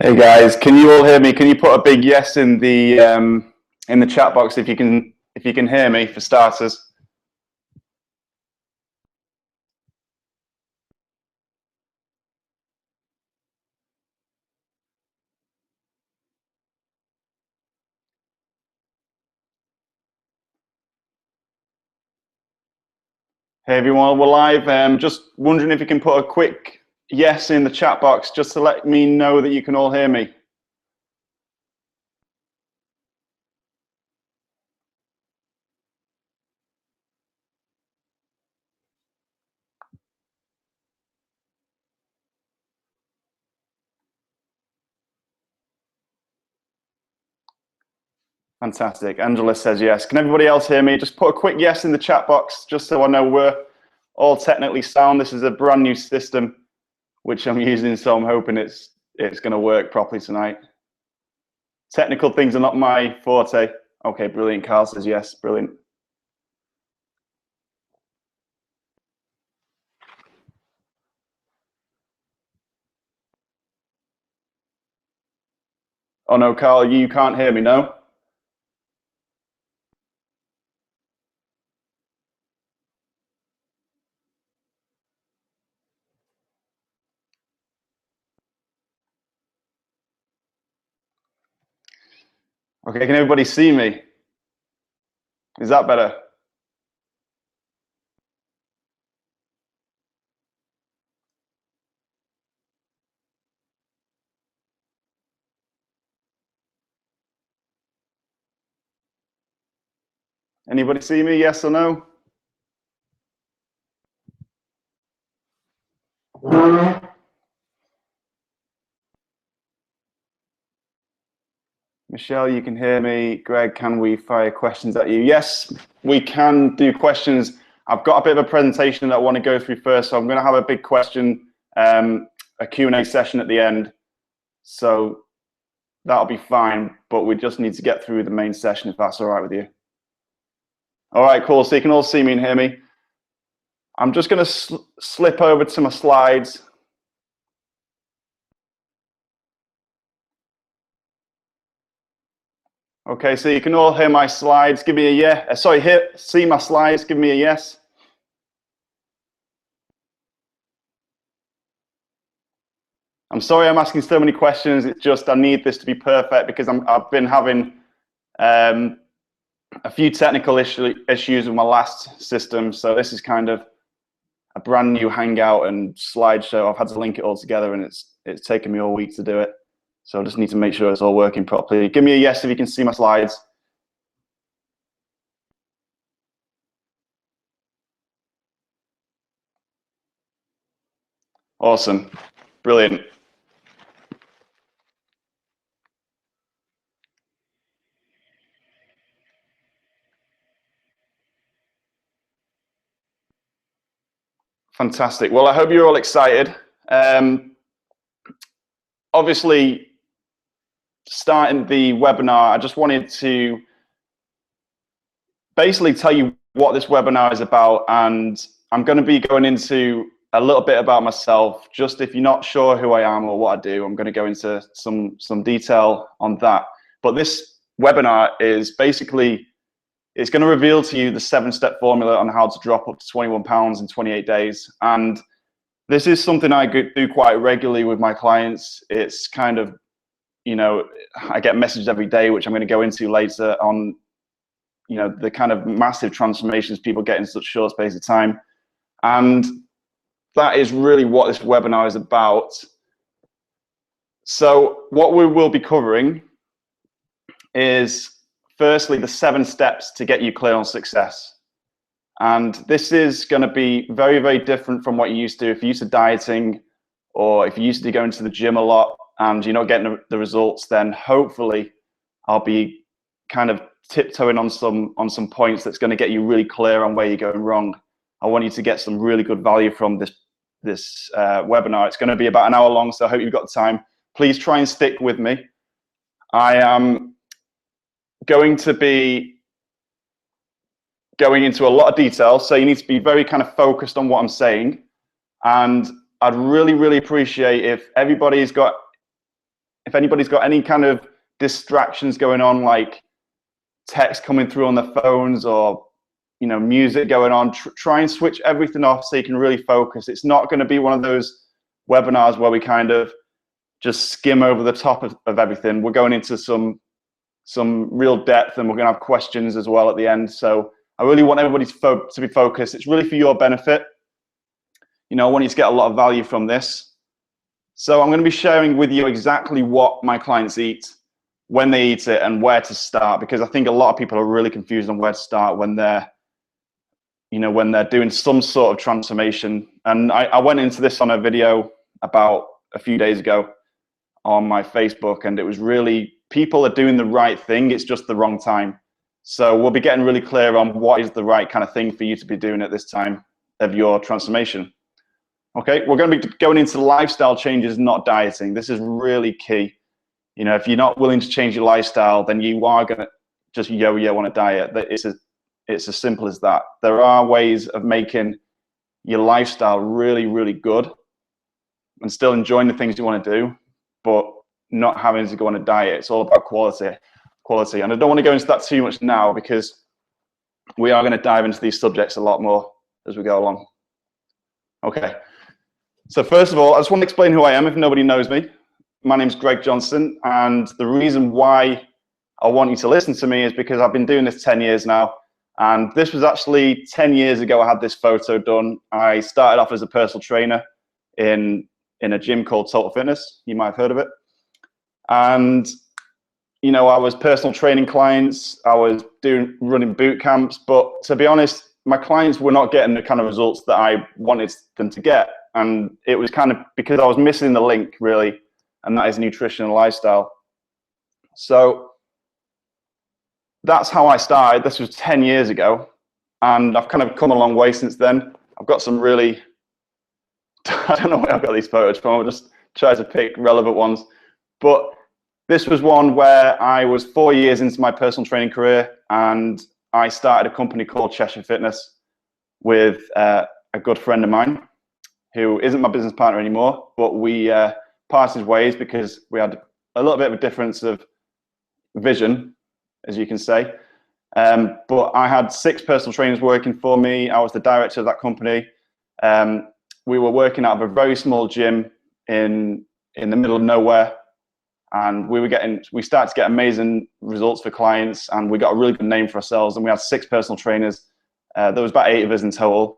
Hey guys, can you all hear me? Can you put a big yes in the chat box if you can hear me for starters? Hey everyone, we're live. Just wondering if you can put a quick yes in the chat box just to let me know that you can all hear me. Fantastic. Angela says yes. Can everybody else hear me? Just put a quick yes in the chat box just so I know we're all technically sound. This is a brand new system which I'm using, so I'm hoping it's going to work properly tonight. Technical things are not my forte. Okay, brilliant. Carl says yes. Brilliant. Oh no, Carl, you can't hear me, no? Okay, can everybody see me? Is that better? Anybody see me, yes or no? Michelle, you can hear me. Greg, can we fire questions at you? Yes, we can do questions. I've got a bit of a presentation that I want to go through first, so I'm going to have a big question, a Q&A session at the end. So that'll be fine, but we just need to get through the main session if that's all right with you. All right, cool. So you can all see me and hear me. I'm just going to slip over to my slides. Okay, so you can all hear my slides. Give me a yes. Sorry, see my slides. Give me a yes. I'm sorry I'm asking so many questions. It's just I need this to be perfect because I've been having a few technical issues with my last system. So this is kind of a brand new Hangout and slideshow. I've had to link it all together, and it's taken me all week to do it. So I just need to make sure it's all working properly. Give me a yes if you can see my slides. Awesome. Brilliant. Fantastic. Well, I hope you're all excited. Obviously, starting the webinar, I just wanted to basically tell you what this webinar is about, and I'm going to be going into a little bit about myself. Just if you're not sure who I am or what I do, I'm going to go into some detail on that. But this webinar is basically, it's going to reveal to you the 7-step formula on how to drop up to 21 pounds in 28 days. And this is something I do quite regularly with my clients. It's kind of, you know, I get messages every day, which I'm going to go into later on, you know, the kind of massive transformations people get in such short space of time. And that is really what this webinar is about. So what we will be covering is firstly the 7 steps to get you clear on success. And this is going to be very, very different from what you used to. If you're used to dieting, or if you used to going to the gym a lot and you're not getting the results, then hopefully I'll be kind of tiptoeing on some points that's going to get you really clear on where you're going wrong. I want you to get some really good value from this webinar. It's going to be about an hour long, so I hope you've got time. Please try and stick with me. I am going to be going into a lot of detail, so you need to be very kind of focused on what I'm saying. And I'd really, really appreciate if everybody's got if anybody's got any kind of distractions going on, like text coming through on their phones or music going on, try and switch everything off so you can really focus. It's not going to be one of those webinars where we kind of just skim over the top of everything. We're going into some real depth, and we're going to have questions as well at the end. So I really want everybody to be focused. It's really for your benefit. I want you to get a lot of value from this. So I'm going to be sharing with you exactly what my clients eat, when they eat it, and where to start, because I think a lot of people are really confused on where to start when they're doing some sort of transformation. And I went into this on a video about a few days ago on my Facebook, and it was really, people are doing the right thing, it's just the wrong time. So we'll be getting really clear on what is the right kind of thing for you to be doing at this time of your transformation. Okay, we're going to be going into lifestyle changes, not dieting. This is really key. If you're not willing to change your lifestyle, then you are going to just yo-yo on a diet. It's as simple as that. There are ways of making your lifestyle really, really good and still enjoying the things you want to do, but not having to go on a diet. It's all about quality. And I don't want to go into that too much now, because we are going to dive into these subjects a lot more as we go along. Okay. So first of all, I just want to explain who I am if nobody knows me. My name's Greg Johnson, and the reason why I want you to listen to me is because I've been doing this 10 years now. And this was actually 10 years ago I had this photo done. I started off as a personal trainer in a gym called Total Fitness. You might have heard of it. And I was personal training clients, I was running boot camps, but to be honest, my clients were not getting the kind of results that I wanted them to get. And it was kind of because I was missing the link, really, and that is nutrition and lifestyle. So that's how I started. This was 10 years ago, and I've kind of come a long way since then. I've got some really, I don't know where I've got these photos from, I'll just try to pick relevant ones. But this was one where I was 4 years into my personal training career, and I started a company called Cheshire Fitness with a good friend of mine who isn't my business partner anymore, but we parted ways because we had a little bit of a difference of vision, as you can say. But I had 6 personal trainers working for me. I was the director of that company. We were working out of a very small gym in the middle of nowhere, and we started to get amazing results for clients, and we got a really good name for ourselves. And we had 6 personal trainers. There was about 8 of us in total,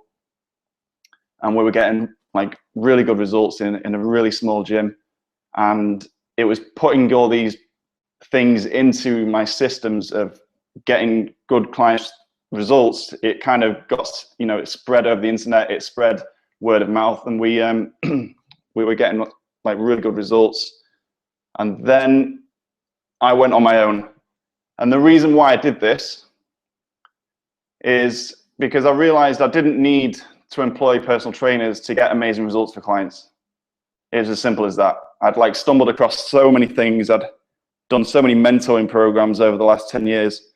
and we were getting like really good results in a really small gym. And it was putting all these things into my systems of getting good client results. It kind of got, it spread over the internet, it spread word of mouth, and we were getting like really good results. And then I went on my own. And the reason why I did this is because I realized I didn't need to employ personal trainers to get amazing results for clients. It was as simple as that. I'd like stumbled across so many things. I'd done so many mentoring programs over the last 10 years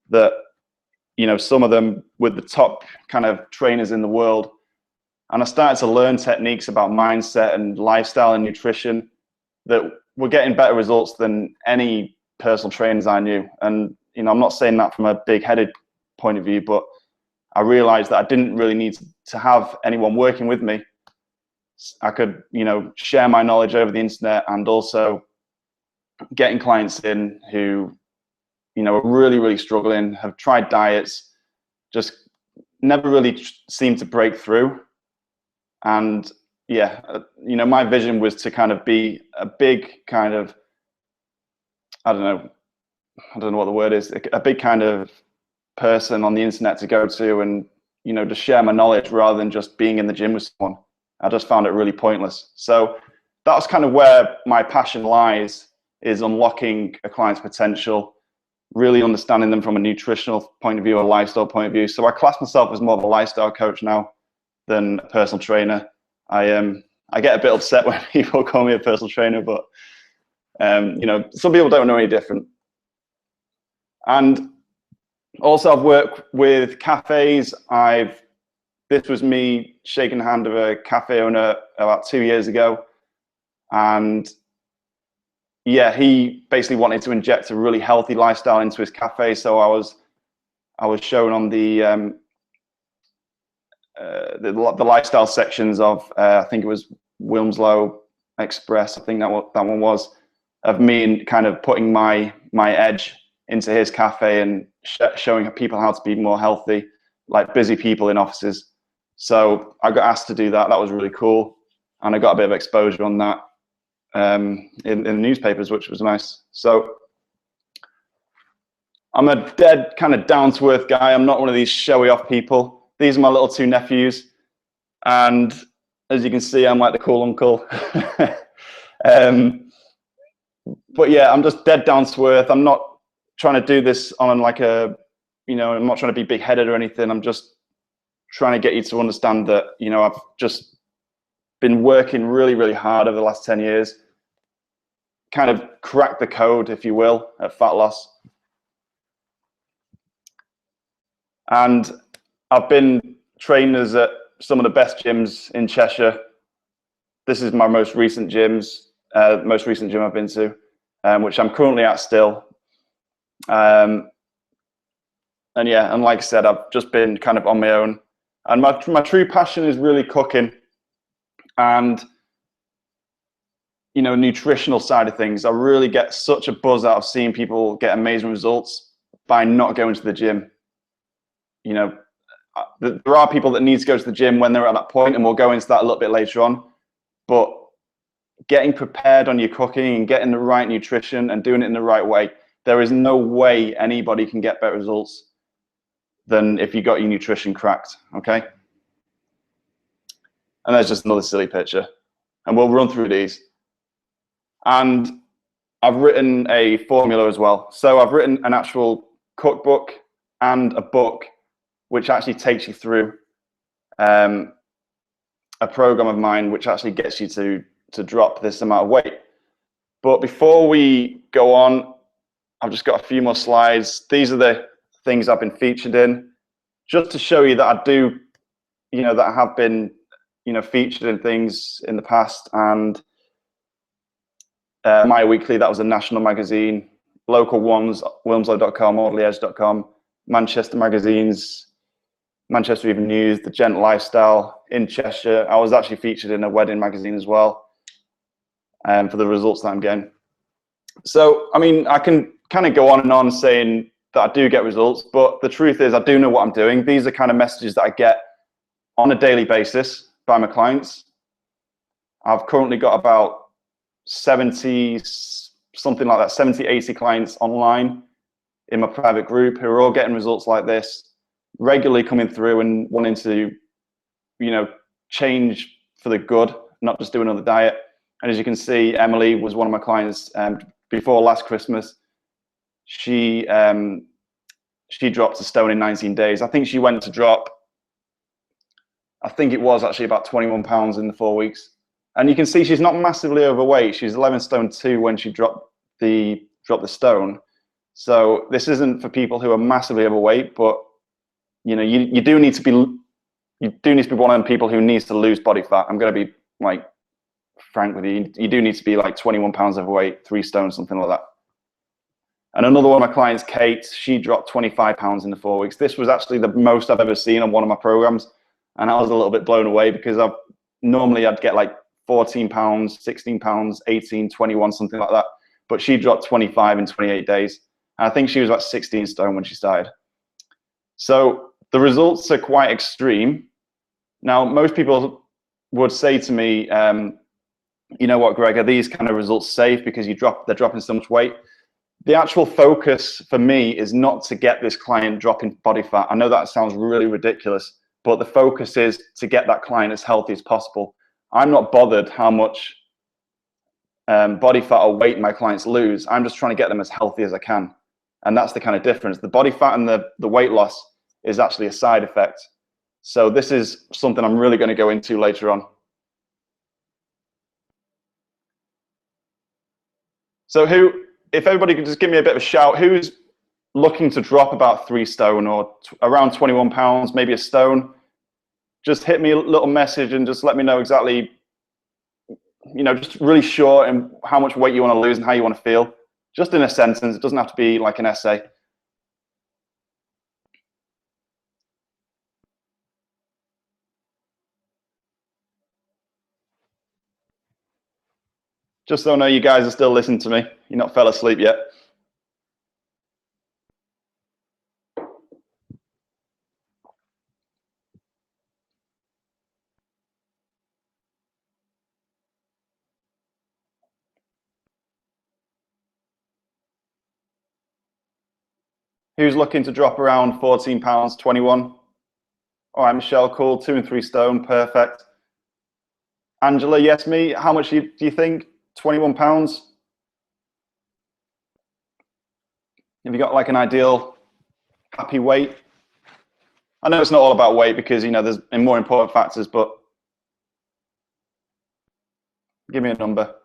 that, some of them with the top kind of trainers in the world. And I started to learn techniques about mindset and lifestyle and nutrition that were getting better results than any personal trainers I knew. And, I'm not saying that from a big-headed point of view, but I realized that I didn't really need to have anyone working with me. I could, share my knowledge over the internet, and also getting clients in who, are really, really struggling, have tried diets, just never really seemed to break through. And yeah, my vision was to kind of be a big kind of, I don't know what the word is, a big kind of person on the internet to go to and, to share my knowledge rather than just being in the gym with someone. I just found it really pointless. So that's kind of where my passion lies, is unlocking a client's potential, really understanding them from a nutritional point of view, a lifestyle point of view. So I class myself as more of a lifestyle coach now than a personal trainer. I get a bit upset when people call me a personal trainer, but some people don't know any different. And also I've worked with cafes. This was me shaking the hand of a cafe owner about 2 years ago. And yeah, he basically wanted to inject a really healthy lifestyle into his cafe. So I was shown on the lifestyle sections of I think it was Wilmslow Express. I think that one was, of me and kind of putting my edge into his cafe and showing people how to be more healthy, like busy people in offices. So I got asked to do that. That was really cool, and I got a bit of exposure on that in the newspapers, which was nice. So I'm a dead kind of down to earth guy. I'm not one of these showy off people. These are my little two nephews, and as you can see, I'm like the cool uncle. But yeah, I'm just dead down to earth. I'm not trying to do this on like a, I'm not trying to be big headed or anything. I'm just trying to get you to understand that, I've just been working really, really hard over the last 10 years, kind of cracked the code, if you will, at fat loss. And I've been trainers at some of the best gyms in Cheshire. This is my most recent gym I've been to, which I'm currently at still. And yeah, and like I said, I've just been kind of on my own. And my true passion is really cooking and, nutritional side of things. I really get such a buzz out of seeing people get amazing results by not going to the gym. There are people that need to go to the gym when they're at that point, and we'll go into that a little bit later on. But getting prepared on your cooking and getting the right nutrition and doing it in the right way, there is no way anybody can get better results than if you got your nutrition cracked, okay? And there's just another silly picture. And we'll run through these. And I've written a formula as well. So I've written an actual cookbook and a book which actually takes you through a program of mine which actually gets you to drop this amount of weight. But before we go on, I've just got a few more slides. These are the things I've been featured in, just to show you that I do, that I have been, featured in things in the past. And My Weekly, that was a national magazine. Local ones, Wilmslow.com, OrderlyEdge.com, Manchester magazines, Manchester Evening News, The Gent Lifestyle in Cheshire. I was actually featured in a wedding magazine as well, for the results that I'm getting. So, I mean, I can kind of go on and on saying that I do get results, but the truth is I do know what I'm doing. These are kind of messages that I get on a daily basis by my clients. I've currently got about 70, something like that, 70, 80 clients online in my private group who are all getting results like this, regularly coming through and wanting to, change for the good, not just do another diet. And as you can see, Emily was one of my clients before last Christmas. She dropped a stone in 19 days. I think she went to drop, I think it was actually about 21 pounds in the 4 weeks. And you can see she's not massively overweight. She's 11 stone 2 when she dropped the stone. So this isn't for people who are massively overweight, but you do need to be one of them people who needs to lose body fat. I'm going to be like frank with you. You do need to be like 21 pounds overweight, 3 stone, something like that. And another one of my clients, Kate, she dropped 25 pounds in the 4 weeks. This was actually the most I've ever seen on one of my programs. And I was a little bit blown away because normally I'd get like 14 pounds, 16 pounds, 18, 21, something like that. But she dropped 25 in 28 days. And I think she was about 16 stone when she started. So the results are quite extreme. Now, most people would say to me, you know what, Greg, are these kind of results safe because they're dropping so much weight? The actual focus for me is not to get this client dropping body fat. I know that sounds really ridiculous, but the focus is to get that client as healthy as possible. I'm not bothered how much body fat or weight my clients lose. I'm just trying to get them as healthy as I can. And that's the kind of difference. The body fat and the weight loss is actually a side effect. So this is something I'm really going to go into later on. So if everybody could just give me a bit of a shout, who's looking to drop about 3 stone or around 21 pounds, maybe a stone? Just hit me a little message and just let me know exactly just really short and how much weight you want to lose and how you want to feel. Just in a sentence. It doesn't have to be like an essay. Just so I know you guys are still listening to me. You're not fell asleep yet. Who's looking to drop around 14 pounds, 21? All right, Michelle, cool. 2 and 3 stone, perfect. Angela, yes, me. How much do you think? 21 pounds? Have you got like an ideal happy weight? I know it's not all about weight because, there's more important factors, but give me a number.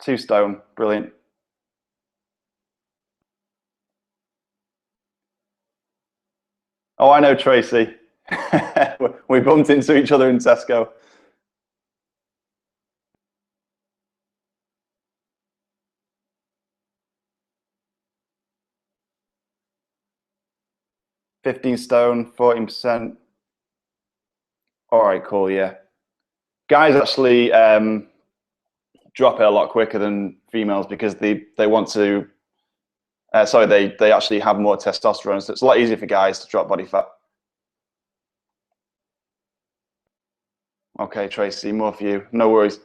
2 stone, brilliant. Oh, I know Tracy. We bumped into each other in Tesco. $15 stone, 14%. All right, cool, yeah. Guys actually drop it a lot quicker than females because they want to, they actually have more testosterone, so it's a lot easier for guys to drop body fat. Okay, Tracy, more for you. No worries.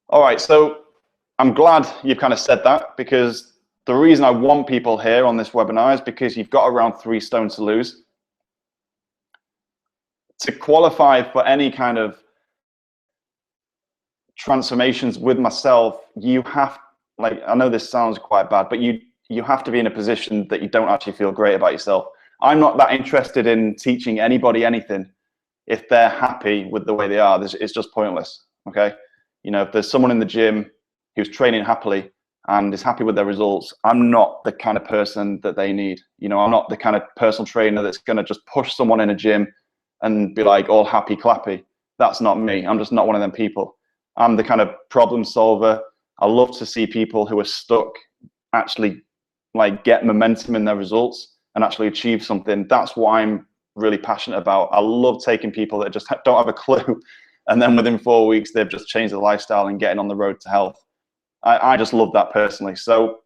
All right, so I'm glad you've kind of said that, because the reason I want people here on this webinar is because you've got around 3 stone to lose. To qualify for any kind of transformations with myself, you have, like, I know this sounds quite bad, but you have to be in a position that you don't actually feel great about yourself. I'm not that interested in teaching anybody anything if they're happy with the way they are. It's just pointless. Okay, if there's someone in the gym who's training happily and is happy with their results, I'm not the kind of person that they need. I'm not the kind of personal trainer that's going to just push someone in a gym and be like all happy clappy. That's not me. I'm just not one of them people. I'm the kind of problem solver. I love to see people who are stuck actually like get momentum in their results and actually achieve something. That's what I'm really passionate about. I love taking people that just don't have a clue, and then within 4 weeks they've just changed their lifestyle and getting on the road to health. I just love that personally. So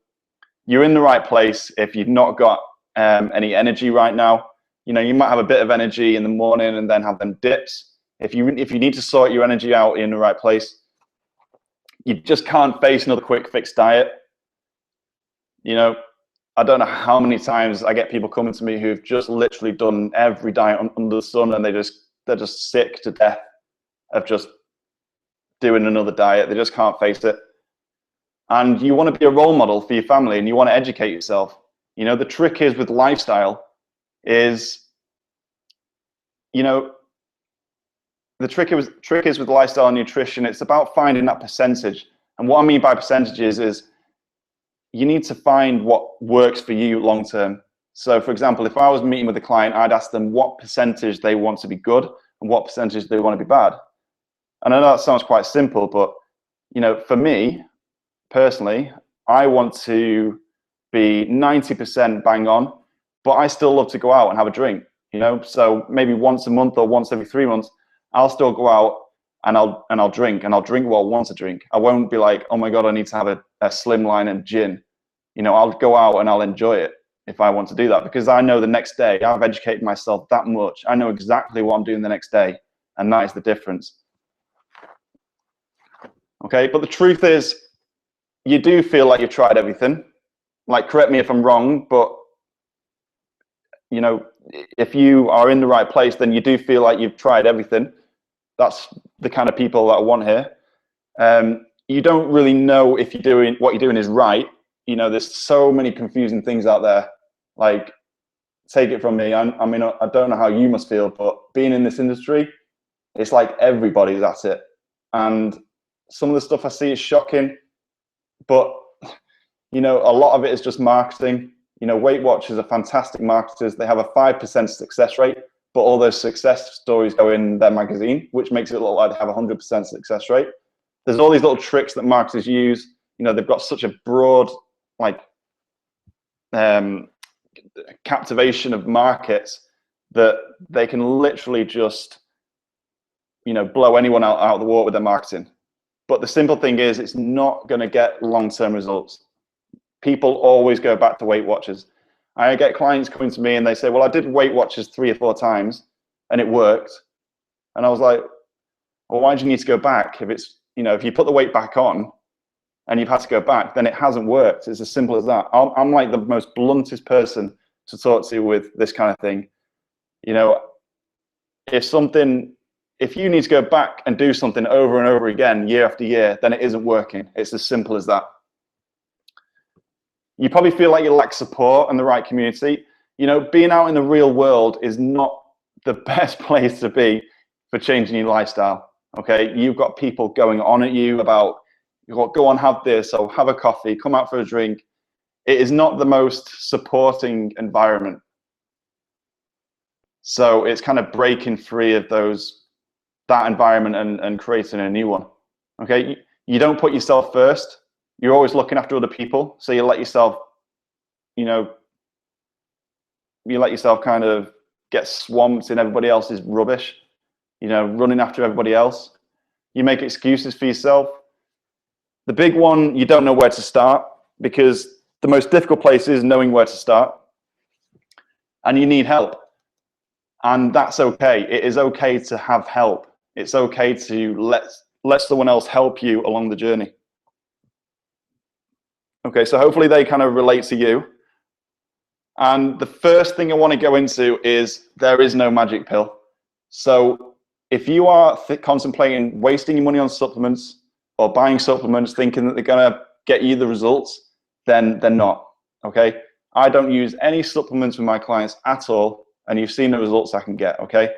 you're in the right place. If you've not got any energy right now, you might have a bit of energy in the morning and then have them dips. If you need to sort your energy out in the right place, you just can't face another quick fix diet. I don't know how many times I get people coming to me who've just literally done every diet under the sun, and they're just sick to death of just doing another diet. They just can't face it. And you want to be a role model for your family, and you want to educate yourself. The trick is with lifestyle is, the trick is with lifestyle and nutrition, it's about finding that percentage. And what I mean by percentages is you need to find what works for you long term. So for example, if I was meeting with a client, I'd ask them what percentage they want to be good and what percentage they want to be bad. And I know that sounds quite simple, but for me personally, I want to be 90% bang on, but I still love to go out and have a drink. So maybe once a month or once every 3 months, I'll still go out and I'll drink, and I'll drink what I want to drink. I won't be like, oh my God, I need to have a slimline and gin. I'll go out and I'll enjoy it if I want to do that, because I know the next day I've educated myself that much. I know exactly what I'm doing the next day, and that is the difference. Okay, but the truth is, you do feel like you've tried everything. Like, correct me if I'm wrong, but if you are in the right place, then you do feel like you've tried everything. That's the kind of people that I want here. You don't really know if what you're doing is right. There's so many confusing things out there. Like, take it from me. I don't know how you must feel, but being in this industry, it's like everybody's at it. And some of the stuff I see is shocking, but a lot of it is just marketing. Weight Watchers are fantastic marketers. They have a 5% success rate. but all those success stories go in their magazine, which makes it look like they have a 100% success rate. There's all these little tricks that marketers use. You know, they've got such a broad, like, captivation of markets that they can literally just, you know, blow anyone out of the water with their marketing. But the simple thing is, it's not going to get long-term results. People always go back to Weight Watchers. I get clients coming to me and they say, well, I did Weight Watchers 3 or 4 times and it worked. And I was like, well, why do you need to go back? If it's, you know, if you put the weight back on and you've had to go back, then it hasn't worked. It's as simple as that. I'm like the most bluntest person to talk to with this kind of thing. You know, if you need to go back and do something over and over again, year after year, then it isn't working. It's as simple as that. You probably feel like you lack support and the right community. You know, being out in the real world is not the best place to be for changing your lifestyle. Okay, you've got people going on at you about, go on, have this, or have a coffee, come out for a drink. It is not the most supporting environment. So it's kind of breaking free of that environment and creating a new one. Okay, you don't put yourself first. You're always looking after other people. So you let yourself, you know, kind of get swamped in everybody else's rubbish, you know, running after everybody else. You make excuses for yourself. The big one, you don't know where to start, because the most difficult place is knowing where to start. And you need help. And that's okay. It is okay to have help. It's okay to let someone else help you along the journey. Okay, so hopefully they kind of relate to you. And the first thing I want to go into is there is no magic pill. So if you are contemplating wasting your money on supplements or buying supplements thinking that they're going to get you the results, then they're not. Okay, I don't use any supplements with my clients at all, and you've seen the results I can get. Okay,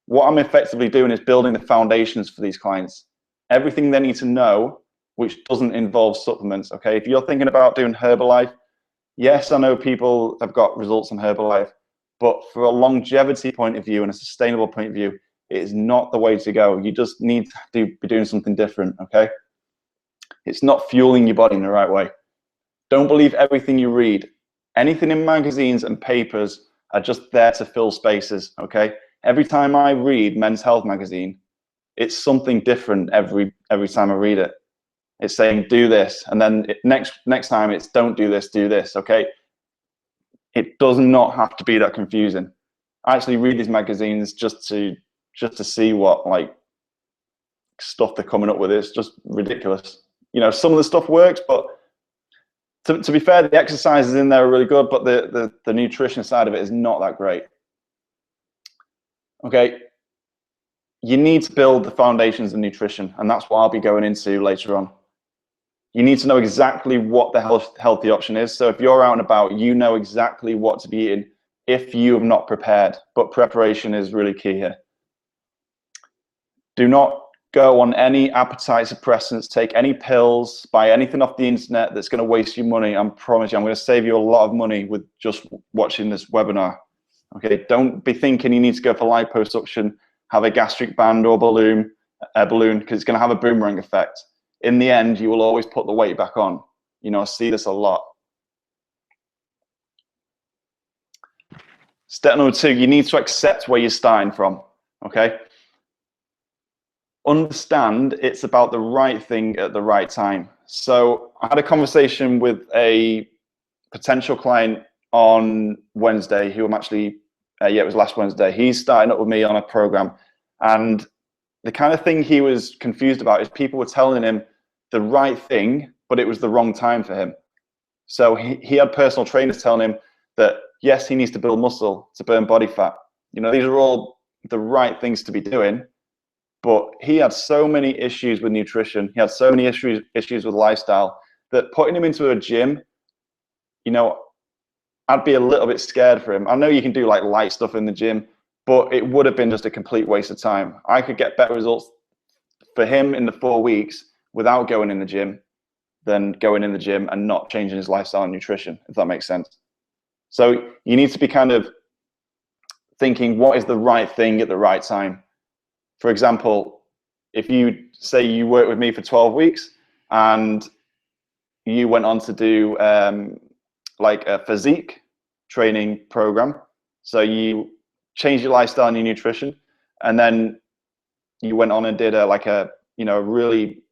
what I'm effectively doing is building the foundations for these clients, everything they need to know, which doesn't involve supplements. Okay, if you're thinking about doing Herbalife, yes, I know people have got results on Herbalife, but for a longevity point of view and a sustainable point of view, it is not the way to go. You just need to be doing something different. Okay, it's not fueling your body in the right way. Don't believe everything you read. Anything in magazines and papers are just there to fill spaces. Okay, every time I read Men's Health magazine, it's something different every time I read it. It's saying do this, and then next time it's don't do this, do this. Okay, it does not have to be that confusing. I actually read these magazines just to see what like stuff they're coming up with. It's just ridiculous. You know, some of the stuff works, but to be fair, the exercises in there are really good, but the nutrition side of it is not that great. Okay, you need to build the foundations of nutrition, and that's what I'll be going into later on. You need to know exactly what the healthy option is. So if you're out and about, you know exactly what to be eating if you have not prepared, but preparation is really key here. Do not go on any appetite suppressants, take any pills, buy anything off the internet that's going to waste you money. I promise you, I'm going to save you a lot of money with just watching this webinar. Okay, don't be thinking you need to go for liposuction, have a gastric band or balloon, because it's going to have a boomerang effect. In the end, you will always put the weight back on. You know, I see this a lot. Step number 2, you need to accept where you're starting from. Okay, understand it's about the right thing at the right time. So I had a conversation with a potential client on Wednesday who I'm actually, it was last Wednesday. He's starting up with me on a program, and the kind of thing he was confused about is people were telling him the right thing, but it was the wrong time for him. So he had personal trainers telling him that yes, he needs to build muscle to burn body fat. You know, these are all the right things to be doing, but he had so many issues with nutrition. He had so many issues with lifestyle that putting him into a gym, you know, I'd be a little bit scared for him. I know you can do like light stuff in the gym, but it would have been just a complete waste of time. I could get better results for him in the 4 weeks without going in the gym than going in the gym and not changing his lifestyle and nutrition, if that makes sense. So you need to be kind of thinking what is the right thing at the right time. For example, if you say you work with me for 12 weeks and you went on to do like a physique training program, so you changed your lifestyle and your nutrition, and then you went on and did a really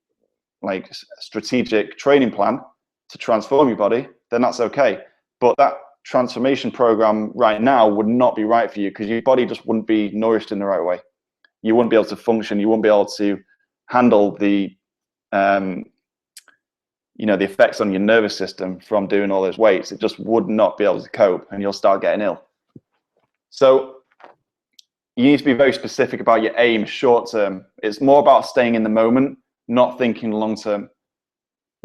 like strategic training plan to transform your body, then that's okay. But that transformation program right now would not be right for you, because your body just wouldn't be nourished in the right way. You wouldn't be able to function. You wouldn't be able to handle the the effects on your nervous system from doing all those weights. It just would not be able to cope, and you'll start getting ill. So you need to be very specific about your aim short term. It's more about staying in the moment, not thinking long term.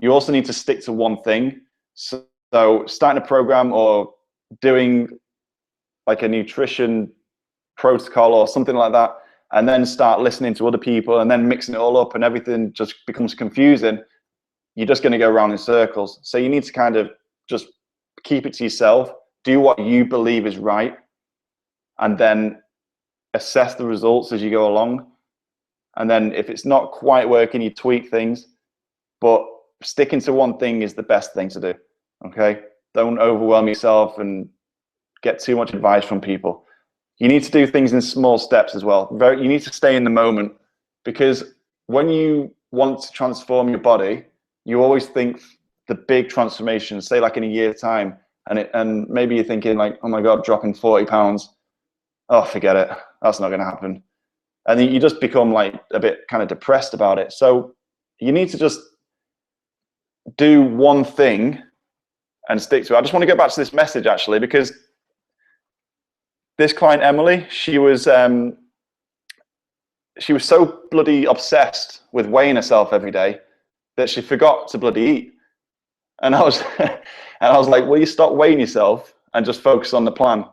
You also need to stick to one thing. So starting a program or doing like a nutrition protocol or something like that, and then start listening to other people and then mixing it all up, and everything just becomes confusing, you're just going to go around in circles. So you need to kind of just keep it to yourself, do what you believe is right, and then assess the results as you go along. And then if it's not quite working, you tweak things, but sticking to one thing is the best thing to do. Okay, don't overwhelm yourself and get too much advice from people. You need to do things in small steps as well. You need to stay in the moment, because when you want to transform your body, you always think the big transformation, say like in a year's time, and maybe you're thinking like, oh my God, dropping 40 pounds. Oh, forget it. That's not going to happen. And then you just become like a bit kind of depressed about it. So you need to just do one thing and stick to it. I just want to go back to this message actually, because this client, Emily, she was so bloody obsessed with weighing herself every day that she forgot to bloody eat. And I was like, will you stop weighing yourself and just focus on the plan?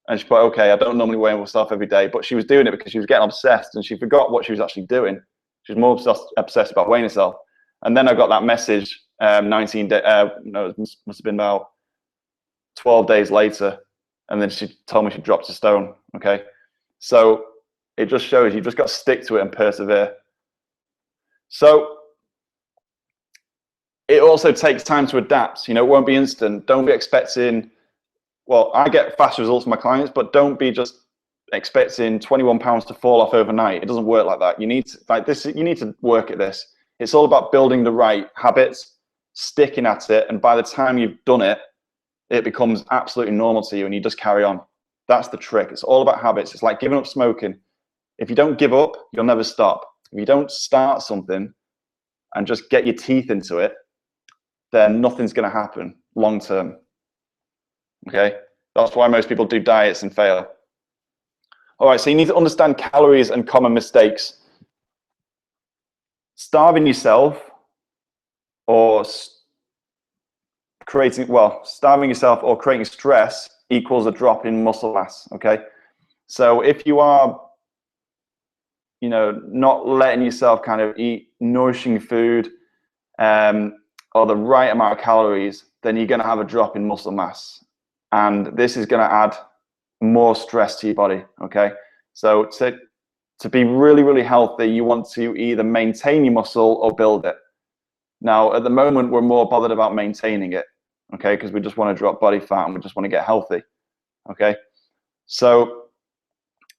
And she put, okay, I don't normally weigh myself every day, but she was doing it because she was getting obsessed and she forgot what she was actually doing. She was more obsessed about weighing herself. And then I got that message 19 days, no, it must have been about 12 days later. And then she told me she dropped a stone. Okay. So it just shows you just got to stick to it and persevere. So it also takes time to adapt. It won't be instant. Don't be expecting, well, I get fast results from my clients, but don't be just expecting 21 pounds to fall off overnight. It doesn't work like that. You need to work at this. It's all about building the right habits, sticking at it, and by the time you've done it, it becomes absolutely normal to you and you just carry on. That's the trick. It's all about habits. It's like giving up smoking. If you don't give up, you'll never stop. If you don't start something and just get your teeth into it, then nothing's going to happen long term. Okay, that's why most people do diets and fail. All right, so you need to understand calories and common mistakes. Starving yourself or starving yourself or creating stress equals a drop in muscle mass. Okay, so if you are, not letting yourself kind of eat nourishing food or the right amount of calories, then you're going to have a drop in muscle mass. And this is going to add more stress to your body, okay? So to be really, really healthy, you want to either maintain your muscle or build it. Now, at the moment, we're more bothered about maintaining it, okay? Because we just want to drop body fat and we just want to get healthy, okay? So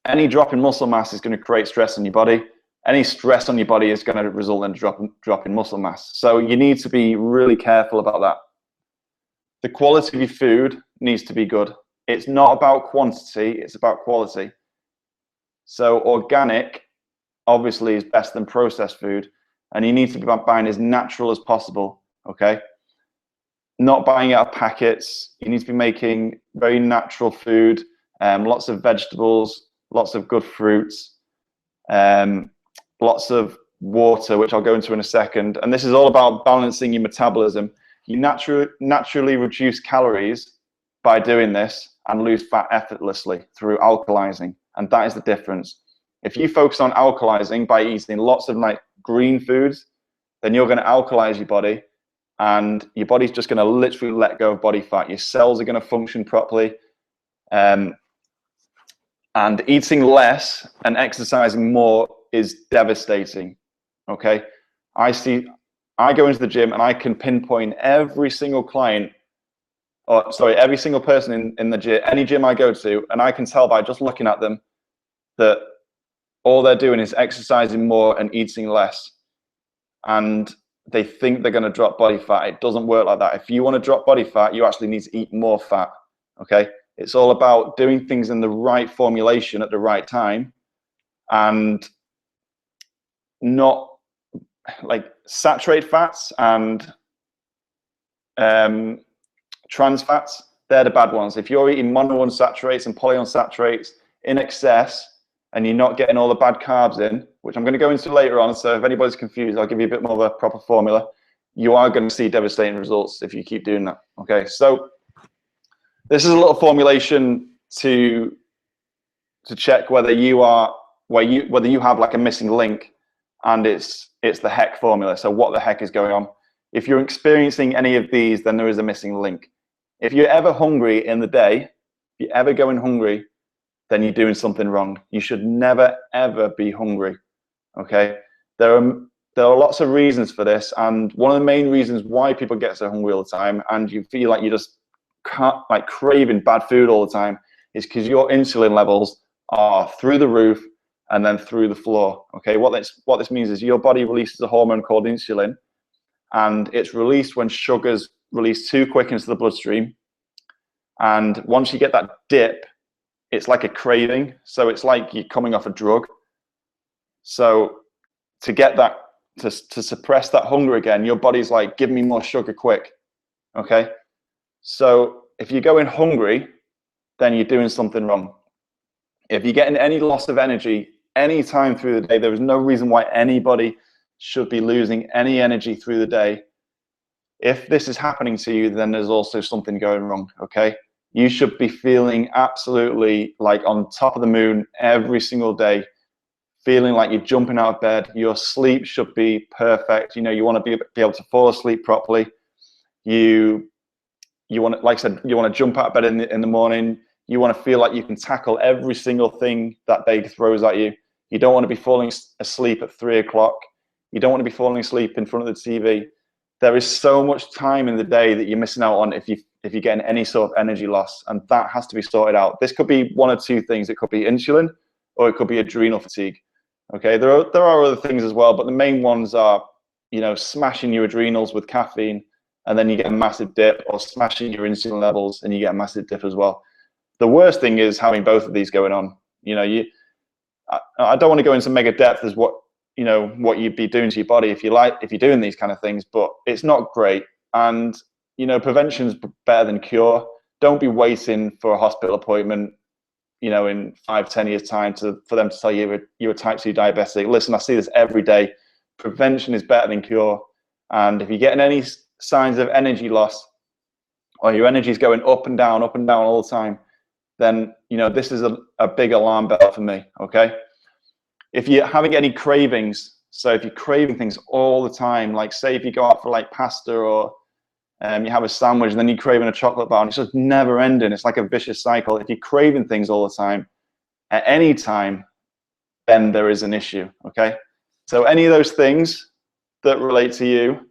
any drop in muscle mass is going to create stress on your body. Any stress on your body is going to result in a drop in muscle mass. So you need to be really careful about that. The quality of your food needs to be good. It's not about quantity, it's about quality. So organic obviously is better than processed food, and you need to be buying as natural as possible, okay? Not buying out of packets. You need to be making very natural food, lots of vegetables, lots of good fruits, lots of water, which I'll go into in a second. And this is all about balancing your metabolism. You naturally reduce calories by doing this and lose fat effortlessly through alkalizing. And that is the difference. If you focus on alkalizing by eating lots of like green foods, then you're going to alkalize your body, and your body's just going to literally let go of body fat. Your cells are going to function properly. And eating less and exercising more is devastating. Okay, I go into the gym and I can pinpoint every single client, or sorry, every single person in the gym, any gym I go to, and I can tell by just looking at them that all they're doing is exercising more and eating less. And they think they're going to drop body fat. It doesn't work like that. If you want to drop body fat, you actually need to eat more fat. Okay, it's all about doing things in the right formulation at the right time, and not like saturated fats and trans fats. They're the bad ones. If you're eating monounsaturates and polyunsaturates in excess and you're not getting all the bad carbs in, which I'm going to go into later on, so if anybody's confused, I'll give you a bit more of a proper formula. You are going to see devastating results if you keep doing that. Okay, so this is a little formulation to check whether you are whether you have like a missing link, and it's the HEC formula. So what the heck is going on? If you're experiencing any of these, then there is a missing link. If you're ever hungry in the day, if you're ever going hungry, then you're doing something wrong. You should never ever be hungry. Okay, there are lots of reasons for this, and one of the main reasons why people get so hungry all the time and you feel like you just can't, like, craving bad food all the time, is because your insulin levels are through the roof and then through the floor. Okay, what this means is your body releases a hormone called insulin, and it's released when sugar's released too quick into the bloodstream. And once you get that dip, it's like a craving. So it's like you're coming off a drug. So to get that, to suppress that hunger again, your body's like, give me more sugar quick. Okay, so if you're going hungry, then you're doing something wrong. If you're getting any loss of energy any time through the day, there is no reason why anybody should be losing any energy through the day. If this is happening to you, then there's also something going wrong. Okay, you should be feeling absolutely like on top of the moon every single day, feeling like you're jumping out of bed. Your sleep should be perfect. You know, you want to be able to fall asleep properly. You want to, like I said, you want to jump out of bed in the morning. You want to feel like you can tackle every single thing that day throws at you. You don't want to be falling asleep at 3 o'clock. You don't want to be falling asleep in front of the TV. There is so much time in the day that you're missing out on if you're getting any sort of energy loss, and that has to be sorted out. This could be one or two things. It could be insulin, or it could be adrenal fatigue. Okay, there are other things as well, but the main ones are, you know, smashing your adrenals with caffeine, and then you get a massive dip, or smashing your insulin levels and you get a massive dip as well. The worst thing is having both of these going on. You know, I don't want to go into mega depth as what you'd be doing to your body if you're doing these kind of things, but it's not great. And, you know, prevention's better than cure. Don't be waiting for a hospital appointment, you know, in 5-10 years time for them to tell you you're a type 2 diabetic. Listen, I see this every day. Prevention is better than cure. And if you're getting any signs of energy loss, or your energy is going up and down all the time, then, you know, this is a big alarm bell for me. Okay, if you're having any cravings, so if you're craving things all the time, like say if you go out for like pasta, or you have a sandwich and then you're craving a chocolate bar, and it's just never ending. It's like a vicious cycle. If you're craving things all the time, at any time, then there is an issue. Okay, so any of those things that relate to you,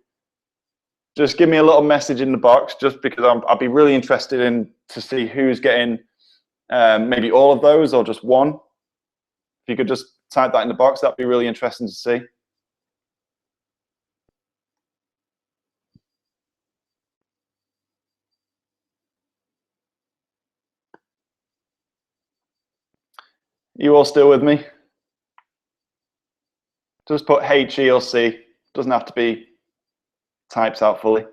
just give me a little message in the box, just because I'll be really interested in to see who's getting maybe all of those or just one. If you could just type that in the box, that'd be really interesting to see. You all still with me? Just put H, E, or C. Doesn't have to be typed out fully.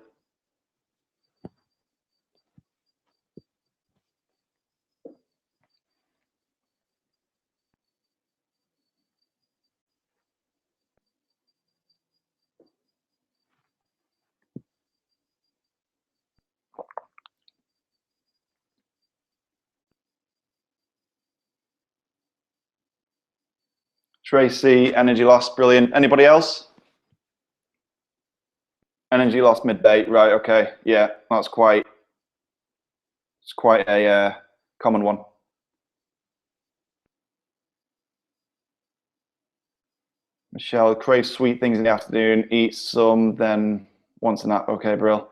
Tracy, energy loss, brilliant. Anybody else? Energy loss midday, right? Okay, yeah, it's quite a common one. Michelle, crave sweet things in the afternoon, eat some, then once a nap. Okay, Brill.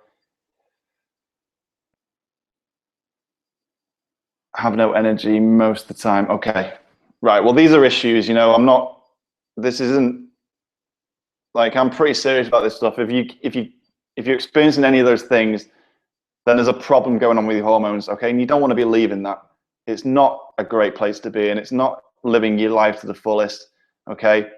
Have no energy most of the time. Okay. Right. Well, these are issues, this isn't like, I'm pretty serious about this stuff. If you're experiencing any of those things, then there's a problem going on with your hormones. Okay. And you don't want to be leaving that. It's not a great place to be, and it's not living your life to the fullest. Okay.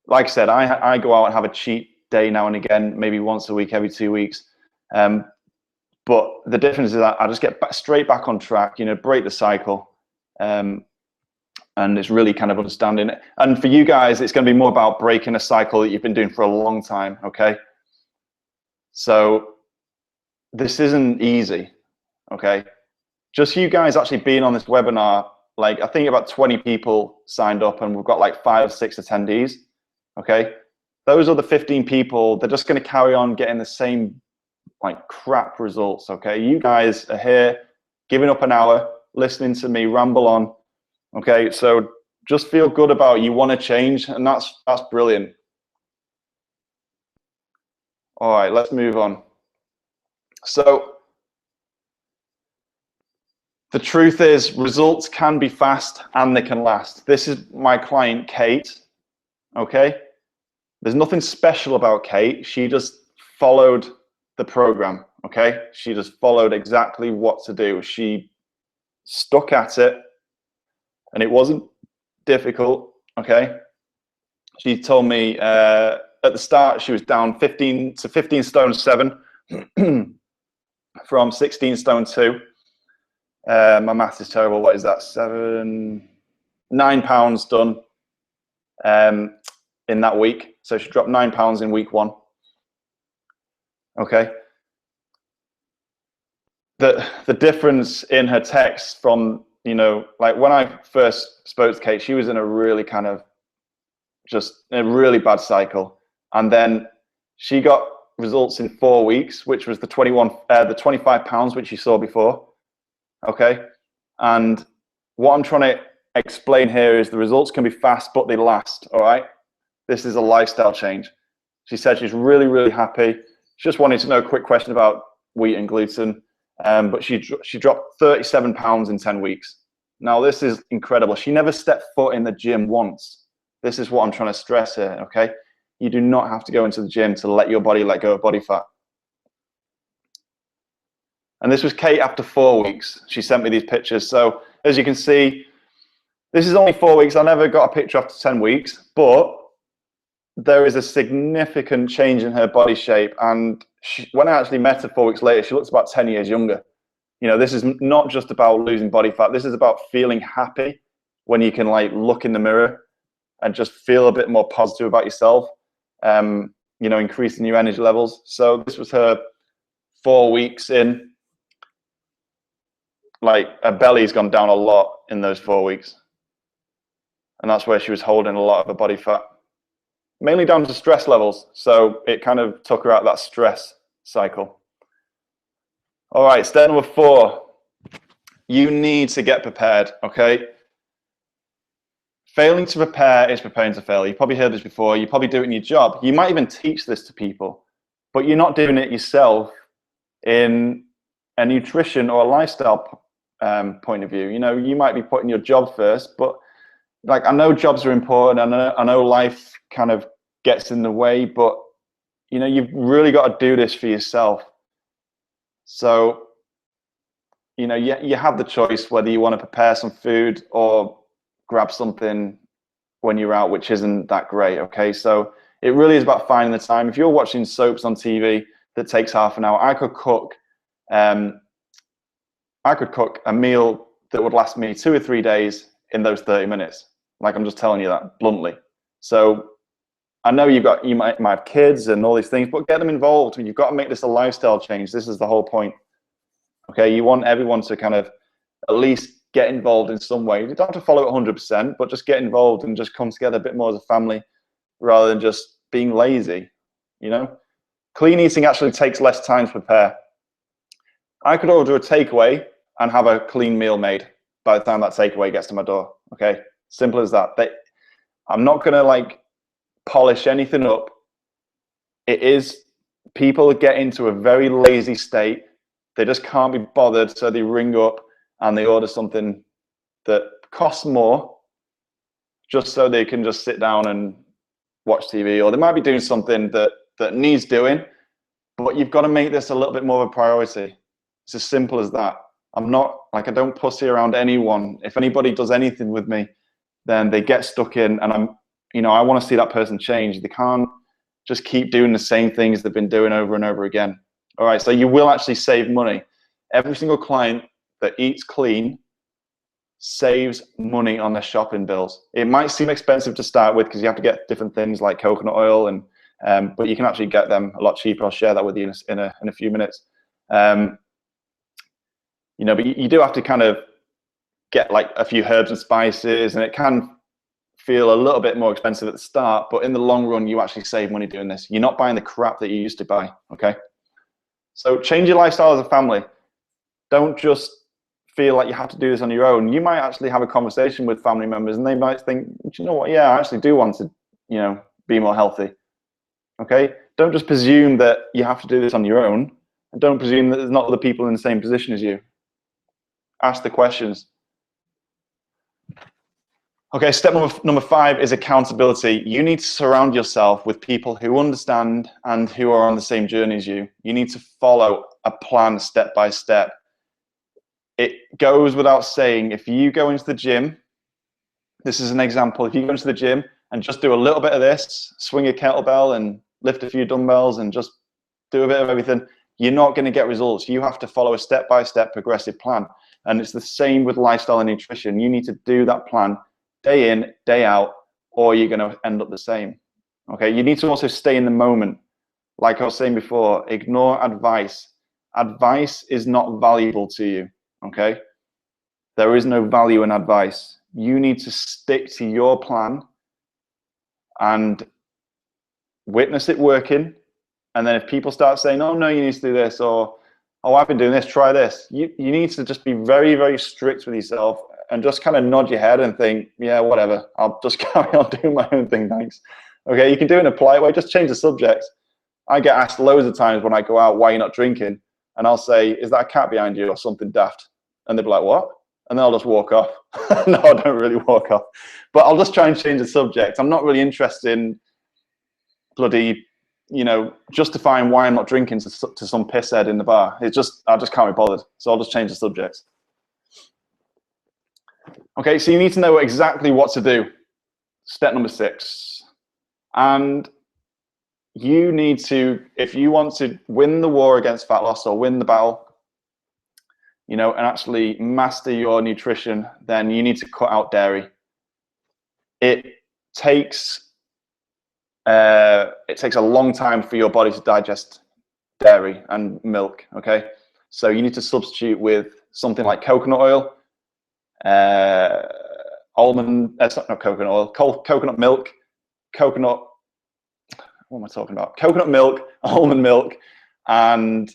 Like I said, I go out and have a cheat day now and again, maybe once a week, every 2 weeks. But the difference is that I just get straight back on track, break the cycle. And it's really kind of understanding it. And for you guys, it's going to be more about breaking a cycle that you've been doing for a long time, okay? So this isn't easy, okay? Just you guys actually being on this webinar, like I think about 20 people signed up and we've got like 5 or 6 attendees, okay? Those other 15 people, they're just going to carry on getting the same like crap results, okay? You guys are here giving up an hour, listening to me ramble on, okay? So just feel good about it. You want to change, and that's brilliant. All right, let's move on. So the truth is, results can be fast and they can last. This is my client, Kate, okay? There's nothing special about Kate. She just followed the program, okay? She just followed exactly what to do. She stuck at it, and it wasn't difficult, okay? She told me at the start she was down 15 stone 7 from 16 stone 2. My math is terrible. What is that? 9 pounds done in that week. So she dropped 9 pounds in week 1. Okay. The difference in her text from, like when I first spoke to Kate, she was in a really kind of just a really bad cycle. And then she got results in 4 weeks, which was the 25 pounds, which you saw before. Okay. And what I'm trying to explain here is the results can be fast, but they last. All right. This is a lifestyle change. She said she's really, really happy. She just wanted to know a quick question about wheat and gluten. But she dropped 37 pounds in 10 weeks. Now, this is incredible. She never stepped foot in the gym once. This is what I'm trying to stress here, okay? You do not have to go into the gym to let your body let go of body fat. And this was Kate after 4 weeks. She sent me these pictures. So as you can see, this is only 4 weeks. I never got a picture after 10 weeks, but there is a significant change in her body shape. And when I actually met her 4 weeks later, she looks about 10 years younger. This is not just about losing body fat. This is about feeling happy when you can like look in the mirror and just feel a bit more positive about yourself, increasing your energy levels. So this was her 4 weeks in. Like her belly's gone down a lot in those 4 weeks. And that's where she was holding a lot of her body fat. Mainly down to stress levels. So it kind of took her out of that stress cycle. All right, step number 4. You need to get prepared, okay? Failing to prepare is preparing to fail. You've probably heard this before. You probably do it in your job. You might even teach this to people, but you're not doing it yourself in a nutrition or a lifestyle point of view. You might be putting your job first, but like I know jobs are important. I know life kind of gets in the way, but you've really got to do this for yourself. So, you have the choice whether you want to prepare some food or grab something when you're out, which isn't that great. Okay, so it really is about finding the time. If you're watching soaps on TV that takes half an hour, I could cook a meal that would last me 2 or 3 days in those 30 minutes. Like I'm just telling you that bluntly. So I know you might have kids and all these things, but get them involved. You've got to make this a lifestyle change. This is the whole point. Okay, you want everyone to kind of at least get involved in some way. You don't have to follow it 100%, but just get involved and just come together a bit more as a family rather than just being lazy. Clean eating actually takes less time to prepare. I could order a takeaway and have a clean meal made by the time that takeaway gets to my door. Okay, simple as that. I'm not gonna like polish anything up. It is, people get into a very lazy state. They just can't be bothered, so they ring up and they order something that costs more just so they can just sit down and watch TV, or they might be doing something that needs doing, but you've got to make this a little bit more of a priority. It's as simple as that. I'm not, like, I don't pussy around anyone. If anybody does anything with me, then they get stuck in, and I want to see that person change. They can't just keep doing the same things they've been doing over and over again. All right, so you will actually save money. Every single client that eats clean saves money on their shopping bills. It might seem expensive to start with because you have to get different things like coconut oil, and but you can actually get them a lot cheaper. I'll share that with you in a few minutes. But you do have to kind of get like a few herbs and spices, and it can feel a little bit more expensive at the start, but in the long run, you actually save money doing this. You're not buying the crap that you used to buy, okay? So change your lifestyle as a family. Don't just feel like you have to do this on your own. You might actually have a conversation with family members, and they might think, you know what, yeah, I actually do want to, be more healthy, okay? Don't just presume that you have to do this on your own, and don't presume that there's not other people in the same position as you. Ask the questions. Okay, step number 5 is accountability. You need to surround yourself with people who understand and who are on the same journey as you. You need to follow a plan step by step. It goes without saying, if you go into the gym, this is an example, if you go into the gym and just do a little bit of this, swing a kettlebell and lift a few dumbbells and just do a bit of everything, you're not going to get results. You have to follow a step-by-step progressive plan. And it's the same with lifestyle and nutrition. You need to do that plan day in, day out, or you're going to end up the same. Okay, you need to also stay in the moment. Like I was saying before, ignore advice. Advice is not valuable to you, okay? There is no value in advice. You need to stick to your plan and witness it working. And then if people start saying, oh, no, you need to do this, or, oh, I've been doing this, try this. You need to just be very, very strict with yourself and just kind of nod your head and think, yeah, whatever, I'll just carry on doing my own thing, thanks. Okay, you can do it in a polite way, just change the subject. I get asked loads of times when I go out, why are you not drinking? And I'll say, is that a cat behind you or something daft? And they'll be like, what? And then I'll just walk off. No, I don't really walk off. But I'll just try and change the subject. I'm not really interested in bloody, justifying why I'm not drinking to some pisshead in the bar. I just can't be bothered. So I'll just change the subject. Okay, so you need to know exactly what to do. Step number 6. And you need to, if you want to win the war against fat loss or win the battle, and actually master your nutrition, then you need to cut out dairy. It takes a long time for your body to digest dairy and milk, okay? So you need to substitute with something like coconut oil, coconut milk, coconut milk, almond milk, and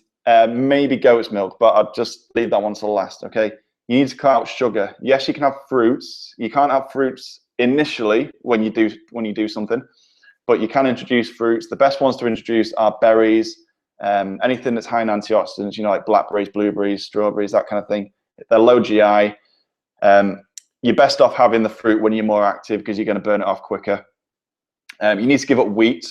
maybe goat's milk, but I'd just leave that one to the last, okay? You need to cut out sugar. Yes, you can have fruits. You can't have fruits initially when you do something, but you can introduce fruits. The best ones to introduce are berries, anything that's high in antioxidants, like blackberries, blueberries, strawberries, that kind of thing. They're low GI. You're best off having the fruit when you're more active because you're going to burn it off quicker. You need to give up wheat.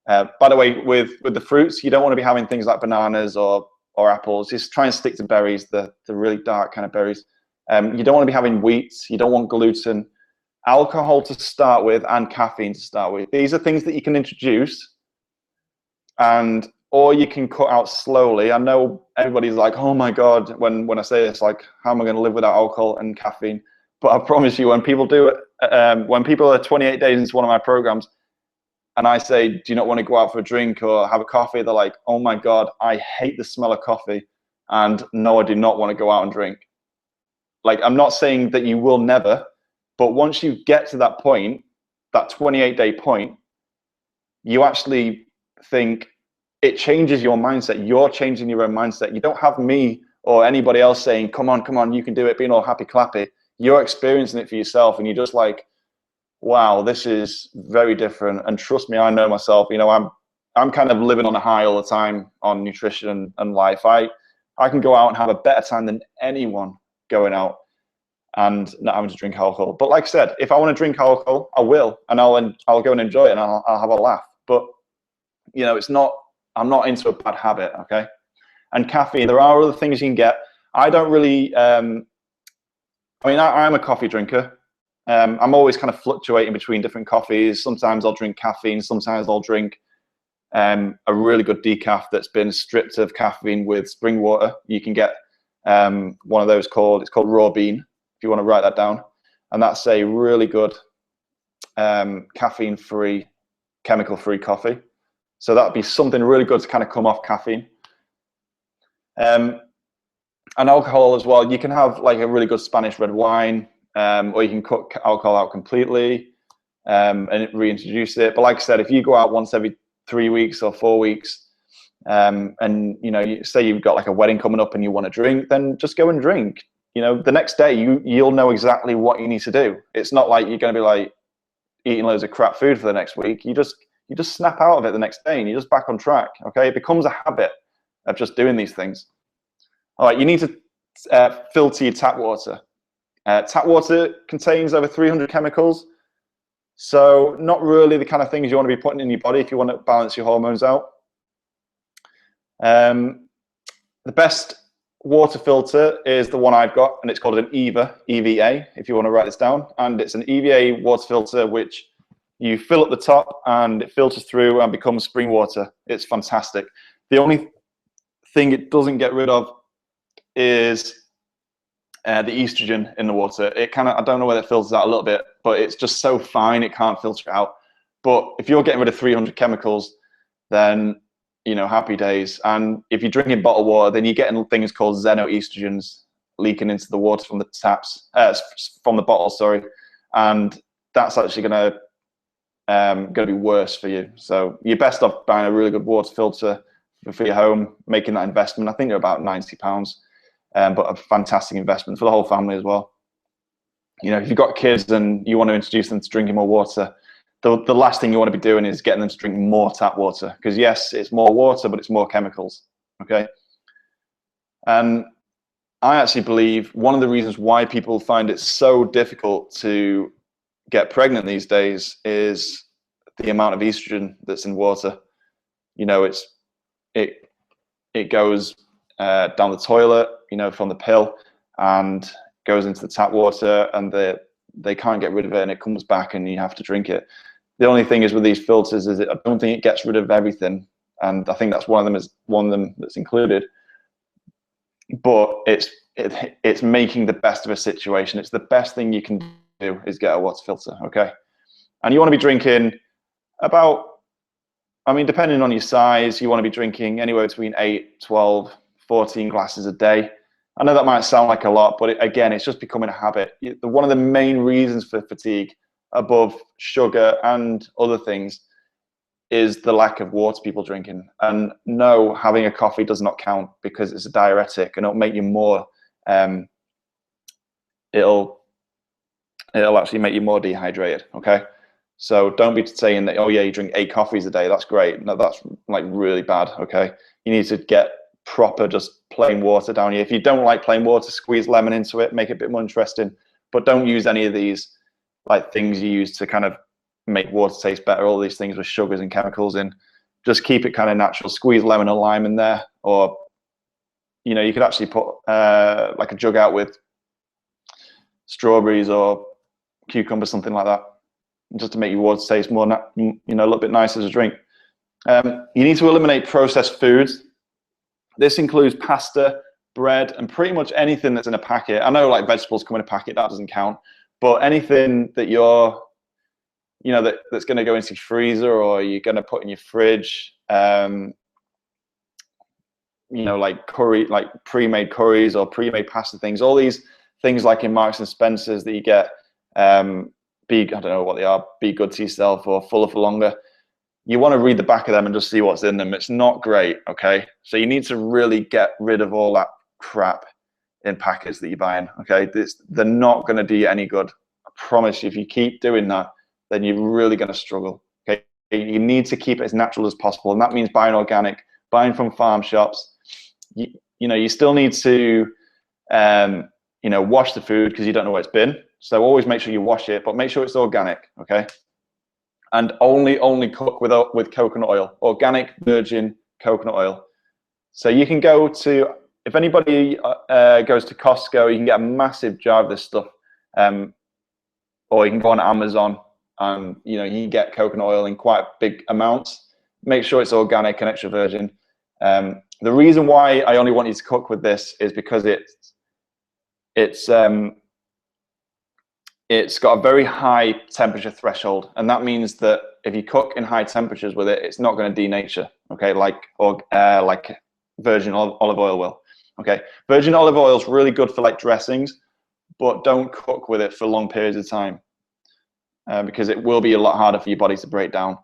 By the way, with the fruits, you don't want to be having things like bananas or apples. Just try and stick to berries, the really dark kind of berries. You don't want to be having wheat. You don't want gluten. Alcohol to start with and caffeine to start with. These are things that you can introduce, or you can cut out slowly. I know everybody's like, oh my God, when I say this, like, how am I going to live without alcohol and caffeine? But I promise you, when people do it, when people are 28 days into one of my programs, and I say, do you not want to go out for a drink or have a coffee? They're like, oh my God, I hate the smell of coffee. And no, I do not want to go out and drink. Like, I'm not saying that you will never, but once you get to that point, that 28-day point, you actually think it changes your mindset. You're changing your own mindset. You don't have me or anybody else saying, come on, you can do it, being all happy clappy. You're experiencing it for yourself, and you're just like, wow, this is very different. And trust me, I know myself. You know, I'm kind of living on a high all the time on nutrition and life. I can go out and have a better time than anyone going out and not having to drink alcohol. But like I said, if I want to drink alcohol, I will, and I'll go and enjoy it, and I'll have a laugh. But you know, I'm not into a bad habit, okay? And caffeine, there are other things you can get. I don't really, I'm a coffee drinker. I'm always kind of fluctuating between different coffees. Sometimes I'll drink caffeine, sometimes I'll drink a really good decaf that's been stripped of caffeine with spring water. You can get one of those it's called Raw Bean, if you want to write that down. And that's a really good caffeine-free, chemical-free coffee. So that'd be something really good to kind of come off caffeine. And alcohol as well. You can have like a really good Spanish red wine, or you can cut alcohol out completely and reintroduce it. But like I said, if you go out once every 3 weeks or 4 weeks, and you know, you say you've got like a wedding coming up and you want to drink, then just go and drink. You know, the next day you'll know exactly what you need to do. It's not like you're going to be like eating loads of crap food for the next week. You just snap out of it the next day and you're just back on track. Okay, it becomes a habit of just doing these things. All right, you need to filter your tap water. Tap water contains over 300 chemicals, so not really the kind of things you want to be putting in your body if you want to balance your hormones out. The best water filter is the one I've got, and it's called an EVA, EVA, if you want to write this down. And it's an EVA water filter which you fill at the top and it filters through and becomes spring water. It's fantastic. The only thing it doesn't get rid of is the estrogen in the water. It kind of, I don't know whether it filters out a little bit, but it's just so fine it can't filter it out. But if you're getting rid of 300 chemicals, then you know, happy days. And if you're drinking bottled water, then you're getting things called xenoestrogens leaking into the water from the taps, from the bottle, sorry. And that's actually going to be worse for you. So you're best off buying a really good water filter for your home, making that investment. I think they're about £90, but a fantastic investment for the whole family as well. You know, if you've got kids and you want to introduce them to drinking more water, the last thing you want to be doing is getting them to drink more tap water, because yes, it's more water, but it's more chemicals. Okay. And I actually believe one of the reasons why people find it so difficult to get pregnant these days is the amount of estrogen that's in water. You know, it goes down the toilet, you know, from the pill, and goes into the tap water, and they can't get rid of it, and it comes back and you have to drink it. The only thing is with these filters is I don't think it gets rid of everything, and I think that's one of them that's included. But it's making the best of a situation. It's the best thing you can do is get a water filter, okay? And you want to be drinking about, I mean, depending on your size, you want to be drinking anywhere between 8, 12, 14 glasses a day. I know that might sound like a lot, but again, it's just becoming a habit. One of the main reasons for fatigue, above sugar and other things, is the lack of water people drinking. And no, having a coffee does not count, because it's a diuretic and it'll make you more, it'll actually make you more dehydrated, okay? So don't be saying that, oh yeah, you drink 8 coffees a day, that's great. No, that's like really bad, okay? You need to get proper, just plain water down here. If you don't like plain water, squeeze lemon into it, make it a bit more interesting, but don't use any of these like things you use to kind of make water taste better, all these things with sugars and chemicals in. Just keep it kind of natural. Squeeze lemon or lime in there, or you know, you could actually put like a jug out with strawberries or cucumbers, something like that, just to make your water taste more, you know, a little bit nicer as a drink. You need to eliminate processed foods. This includes pasta, bread, and pretty much anything that's in a packet. I know like vegetables come in a packet, that doesn't count, but anything that you're, you know, that's going to go into your freezer or you're going to put in your fridge, you know, like pre-made curries or pre-made pasta things, all these things like in Marks and Spencer's that you get, I don't know what they are, Be Good to Yourself or Fuller for Longer. You want to read the back of them and just see what's in them. It's not great, okay? So you need to really get rid of all that crap in packets that you're buying, okay? They're not going to do you any good. I promise you, if you keep doing that, then you're really going to struggle. Okay, you need to keep it as natural as possible, and that means buying organic, buying from farm shops. You still need to wash the food because you don't know where it's been. So always make sure you wash it, but make sure it's organic. Okay, and only cook with coconut oil, organic virgin coconut oil. So you can go to, if anybody goes to Costco, you can get a massive jar of this stuff, or you can go on Amazon and you can get coconut oil in quite big amounts. Make sure it's organic and extra virgin. The reason why I only want you to cook with this is because it's got a very high temperature threshold, and that means that if you cook in high temperatures with it, it's not going to denature. Okay, like virgin olive oil will. Okay, virgin olive oil is really good for like dressings, but don't cook with it for long periods of time because it will be a lot harder for your body to break down,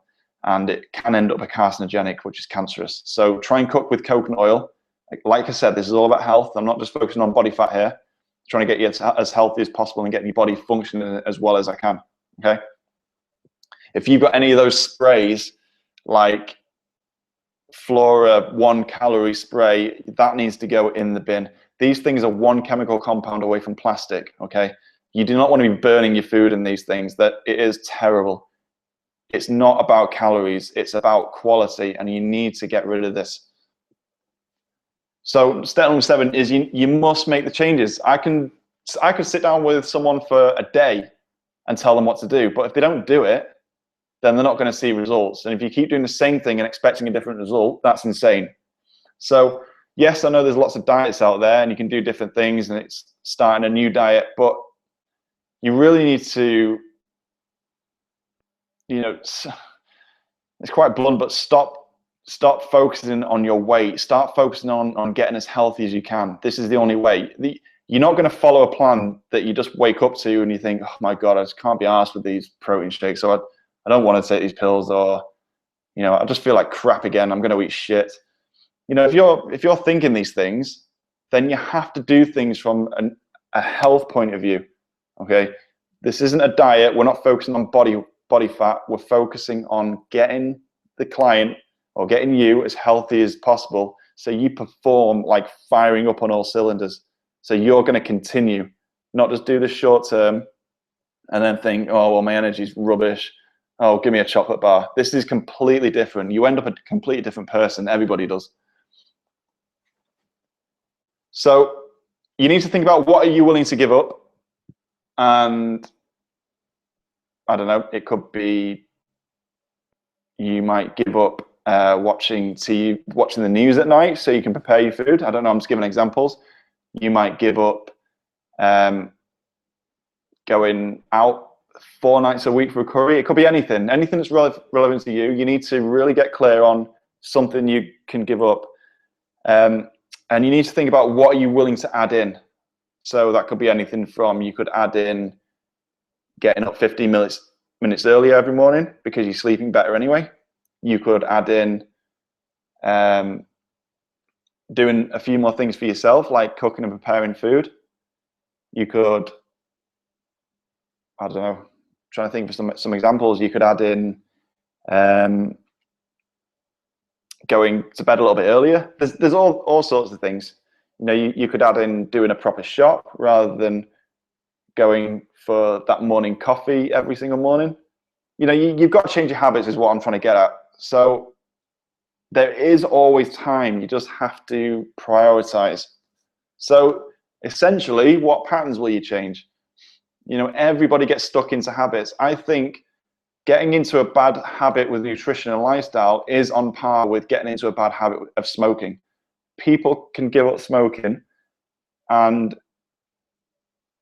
and it can end up a carcinogenic, which is cancerous. So try and cook with coconut oil. Like I said, this is all about health. I'm not just focusing on body fat here. Trying to get you as healthy as possible and getting your body functioning as well as I can. Okay. If you've got any of those sprays, like Flora 1 calorie spray, that needs to go in the bin. These things are 1 chemical compound away from plastic. Okay. You do not want to be burning your food in these things. That it is terrible. It's not about calories. It's about quality, and you need to get rid of this. So step number 7 is you must make the changes. I could sit down with someone for a day and tell them what to do, but if they don't do it, then they're not going to see results. And if you keep doing the same thing and expecting a different result, that's insane. So yes, I know there's lots of diets out there and you can do different things and it's starting a new diet, but you really need to, it's quite blunt, but stop focusing on your weight. Start focusing on getting as healthy as you can. This is the only way. You're not going to follow a plan that you just wake up to and you think, oh my God, I just can't be arsed with these protein shakes. So I don't want to take these pills, or, I just feel like crap again. I'm going to eat shit. If you're thinking these things, then you have to do things from a health point of view. Okay. This isn't a diet. We're not focusing on body fat. We're focusing on getting the client or getting you as healthy as possible, so you perform like firing up on all cylinders. So you're going to continue, not just do the short term and then think, oh, well, my energy's rubbish. Oh, give me a chocolate bar. This is completely different. You end up a completely different person. Everybody does. So you need to think about, what are you willing to give up? And I don't know, it could be you might give up watching the news at night so you can prepare your food. I don't know, I'm just giving examples. You might give up going out 4 nights a week for a curry. It could be anything that's relevant to you. You need to really get clear on something you can give up, and you need to think about, what are you willing to add in. So that could be anything from, you could add in getting up 15 minutes earlier every morning because you're sleeping better anyway. You could add in doing a few more things for yourself, like cooking and preparing food. You could, I don't know, trying to think for some examples. You could add in going to bed a little bit earlier. There's all sorts of things. You could add in doing a proper shop rather than going for that morning coffee every single morning. You've got to change your habits, is what I'm trying to get at. So there is always time. You just have to prioritize. So essentially, what patterns will you change? Everybody gets stuck into habits. I think getting into a bad habit with nutrition and lifestyle is on par with getting into a bad habit of smoking. People can give up smoking, and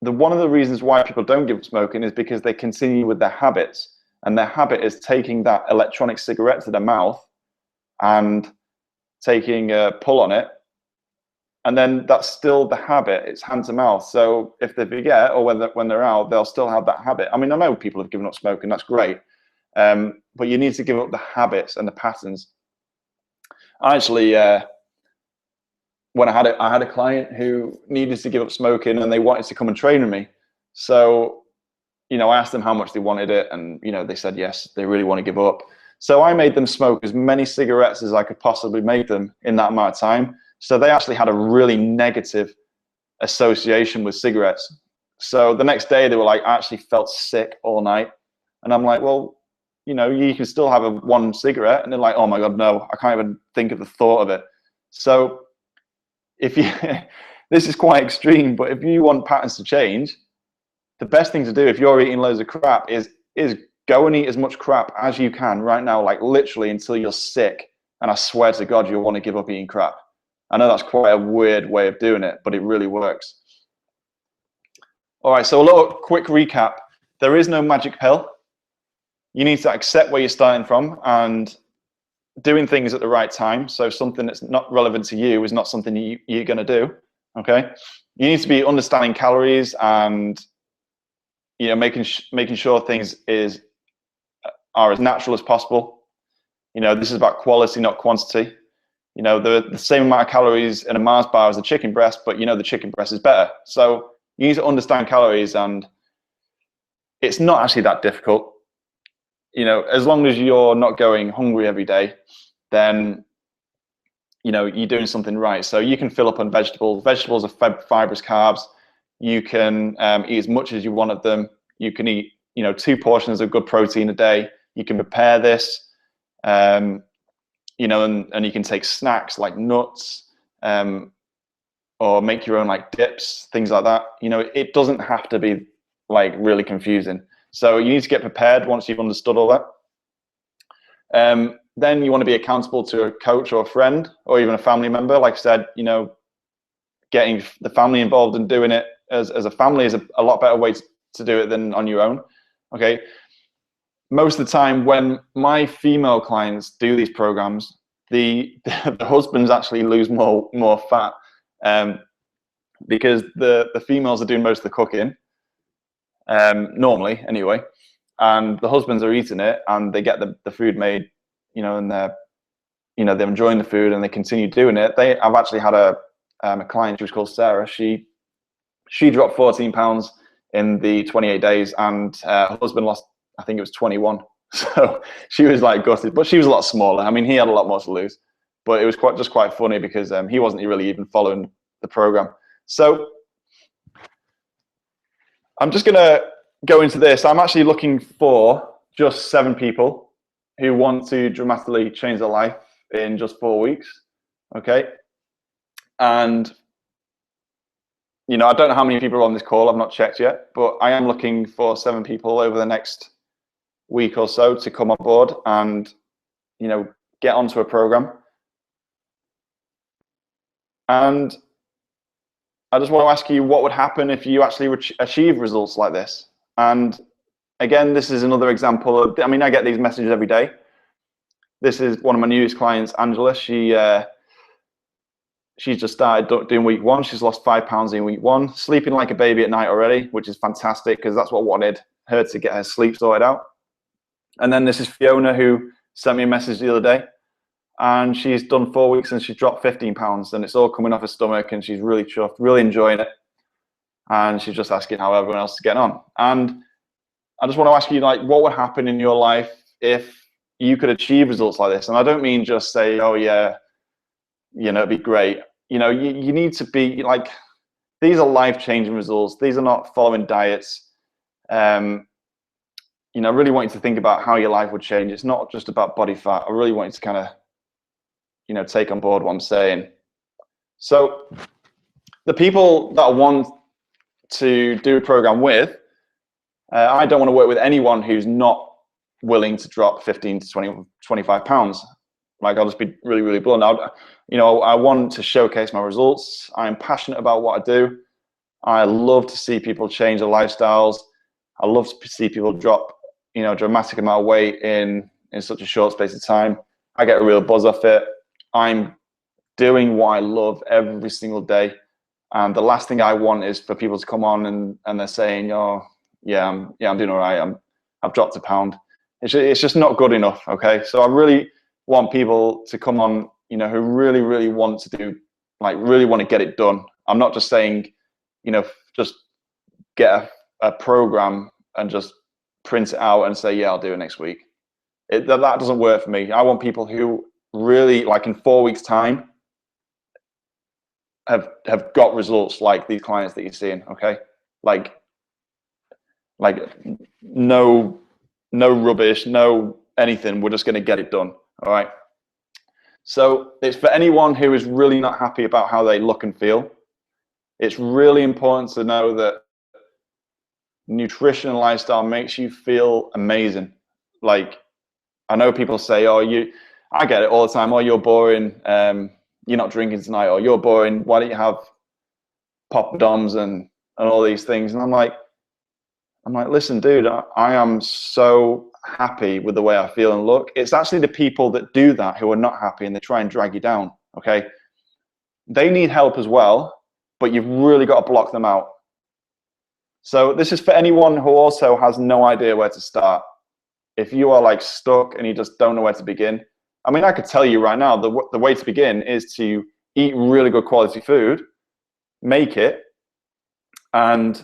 one of the reasons why people don't give up smoking is because they continue with their habits, and their habit is taking that electronic cigarette to their mouth and taking a pull on it, and then that's still the habit. It's hand to mouth. So if they forget, or when they're out, they'll still have that habit. I mean, I know people have given up smoking. That's great, but you need to give up the habits and the patterns. Actually, when I had a client who needed to give up smoking, and they wanted to come and train with me. So I asked them how much they wanted it, and they said yes, they really want to give up. So I made them smoke as many cigarettes as I could possibly make them in that amount of time. So they actually had a really negative association with cigarettes. So the next day they were like, I actually felt sick all night. And I'm like, well, you can still have one cigarette. And they're like, oh my God, no, I can't even think of the thought of it. So if you, this is quite extreme, but if you want patterns to change, the best thing to do if you're eating loads of crap is go and eat as much crap as you can right now, like literally until you're sick. And I swear to God, you'll want to give up eating crap. I know that's quite a weird way of doing it, but it really works. All right, so a little quick recap. There is no magic pill. You need to accept where you're starting from and doing things at the right time. So something that's not relevant to you is not something you're going to do. Okay, you need to be understanding calories and making sure things are as natural as possible. This is about quality, not quantity. The same amount of calories in a Mars bar as a chicken breast, but the chicken breast is better. So you need to understand calories, and it's not actually that difficult. As long as you're not going hungry every day, then you're doing something right. So you can fill up on vegetables. Vegetables are fibrous carbs. You can eat as much as you want of them. You can eat 2 portions of good protein a day. You can prepare this, and you can take snacks like nuts, or make your own like dips, things like that. It doesn't have to be like really confusing. So you need to get prepared once you've understood all that. Then you want to be accountable to a coach or a friend or even a family member. Like I said, getting the family involved and doing it as a family is a lot better way to do it than on your own. Okay. Most of the time when my female clients do these programs, the husbands actually lose more fat, because the females are doing most of the cooking, normally anyway, and the husbands are eating it and they get the food made, and they're enjoying the food and they continue doing it. I've actually had a client who's called Sarah. She dropped 14 pounds in the 28 days, and her husband lost, I think it was 21. So she was like gutted, but she was a lot smaller. I mean, he had a lot more to lose, but it was quite funny because he wasn't really even following the program. So I'm just gonna go into this. I'm actually looking for just 7 people who want to dramatically change their life in just 4 weeks. Okay, and I don't know how many people are on this call. I've not checked yet, but I am looking for 7 people over the next week or so to come on board and get onto a program. And I just want to ask you, what would happen if you actually achieve results like this? And again, this is another example of, I get these messages every day. This is one of my newest clients, Angela. She's just started doing week 1. She's lost 5 pounds in week 1, sleeping like a baby at night already, which is fantastic because that's what I wanted her to get her sleep sorted out. And then this is Fiona, who sent me a message the other day, and she's done 4 weeks and she's dropped 15 pounds, and it's all coming off her stomach, and she's really chuffed, really enjoying it. And she's just asking how everyone else is getting on. And I just want to ask you, like, what would happen in your life if you could achieve results like this? And I don't mean just say, oh yeah, it'd be great. You need to be like, these are life-changing results. These are not following diets. I really want you to think about how your life would change. It's not just about body fat. I really want you to kind of, take on board what I'm saying. So the people that I want to do a program with, I don't want to work with anyone who's not willing to drop 15 to 25 pounds. Like, I'll just be really, really blunt. I want to showcase my results. I'm passionate about what I do. I love to see people change their lifestyles. I love to see people drop, a dramatic amount of weight in such a short space of time. I get a real buzz off it. I'm doing what I love every single day. And the last thing I want is for people to come on and they're saying, oh, I'm doing all right. I've dropped a pound. It's just not good enough. Okay. So I really want people to come on, who really, really want to do, like, really want to get it done. I'm not just saying, just get a program and just print it out and say, yeah, I'll do it next week. That doesn't work for me. I want people who really, like in 4 weeks' time, have got results like these clients that you're seeing. Okay, like no rubbish, no anything. We're just going to get it done. All right. So it's for anyone who is really not happy about how they look and feel. It's really important to know that nutrition and lifestyle makes you feel amazing. Like, I know people say, oh, I get it all the time. Oh, you're boring. You're not drinking tonight, or you're boring. Why don't you have poppadoms and all these things? And I'm like, listen, dude, I am so happy with the way I feel and look. It's actually the people that do that who are not happy, and they try and drag you down. Okay. They need help as well, but you've really got to block them out. So this is for anyone who also has no idea where to start. If you are like stuck and you just don't know where to begin, I mean, I could tell you right now, the way to begin is to eat really good quality food, make it, and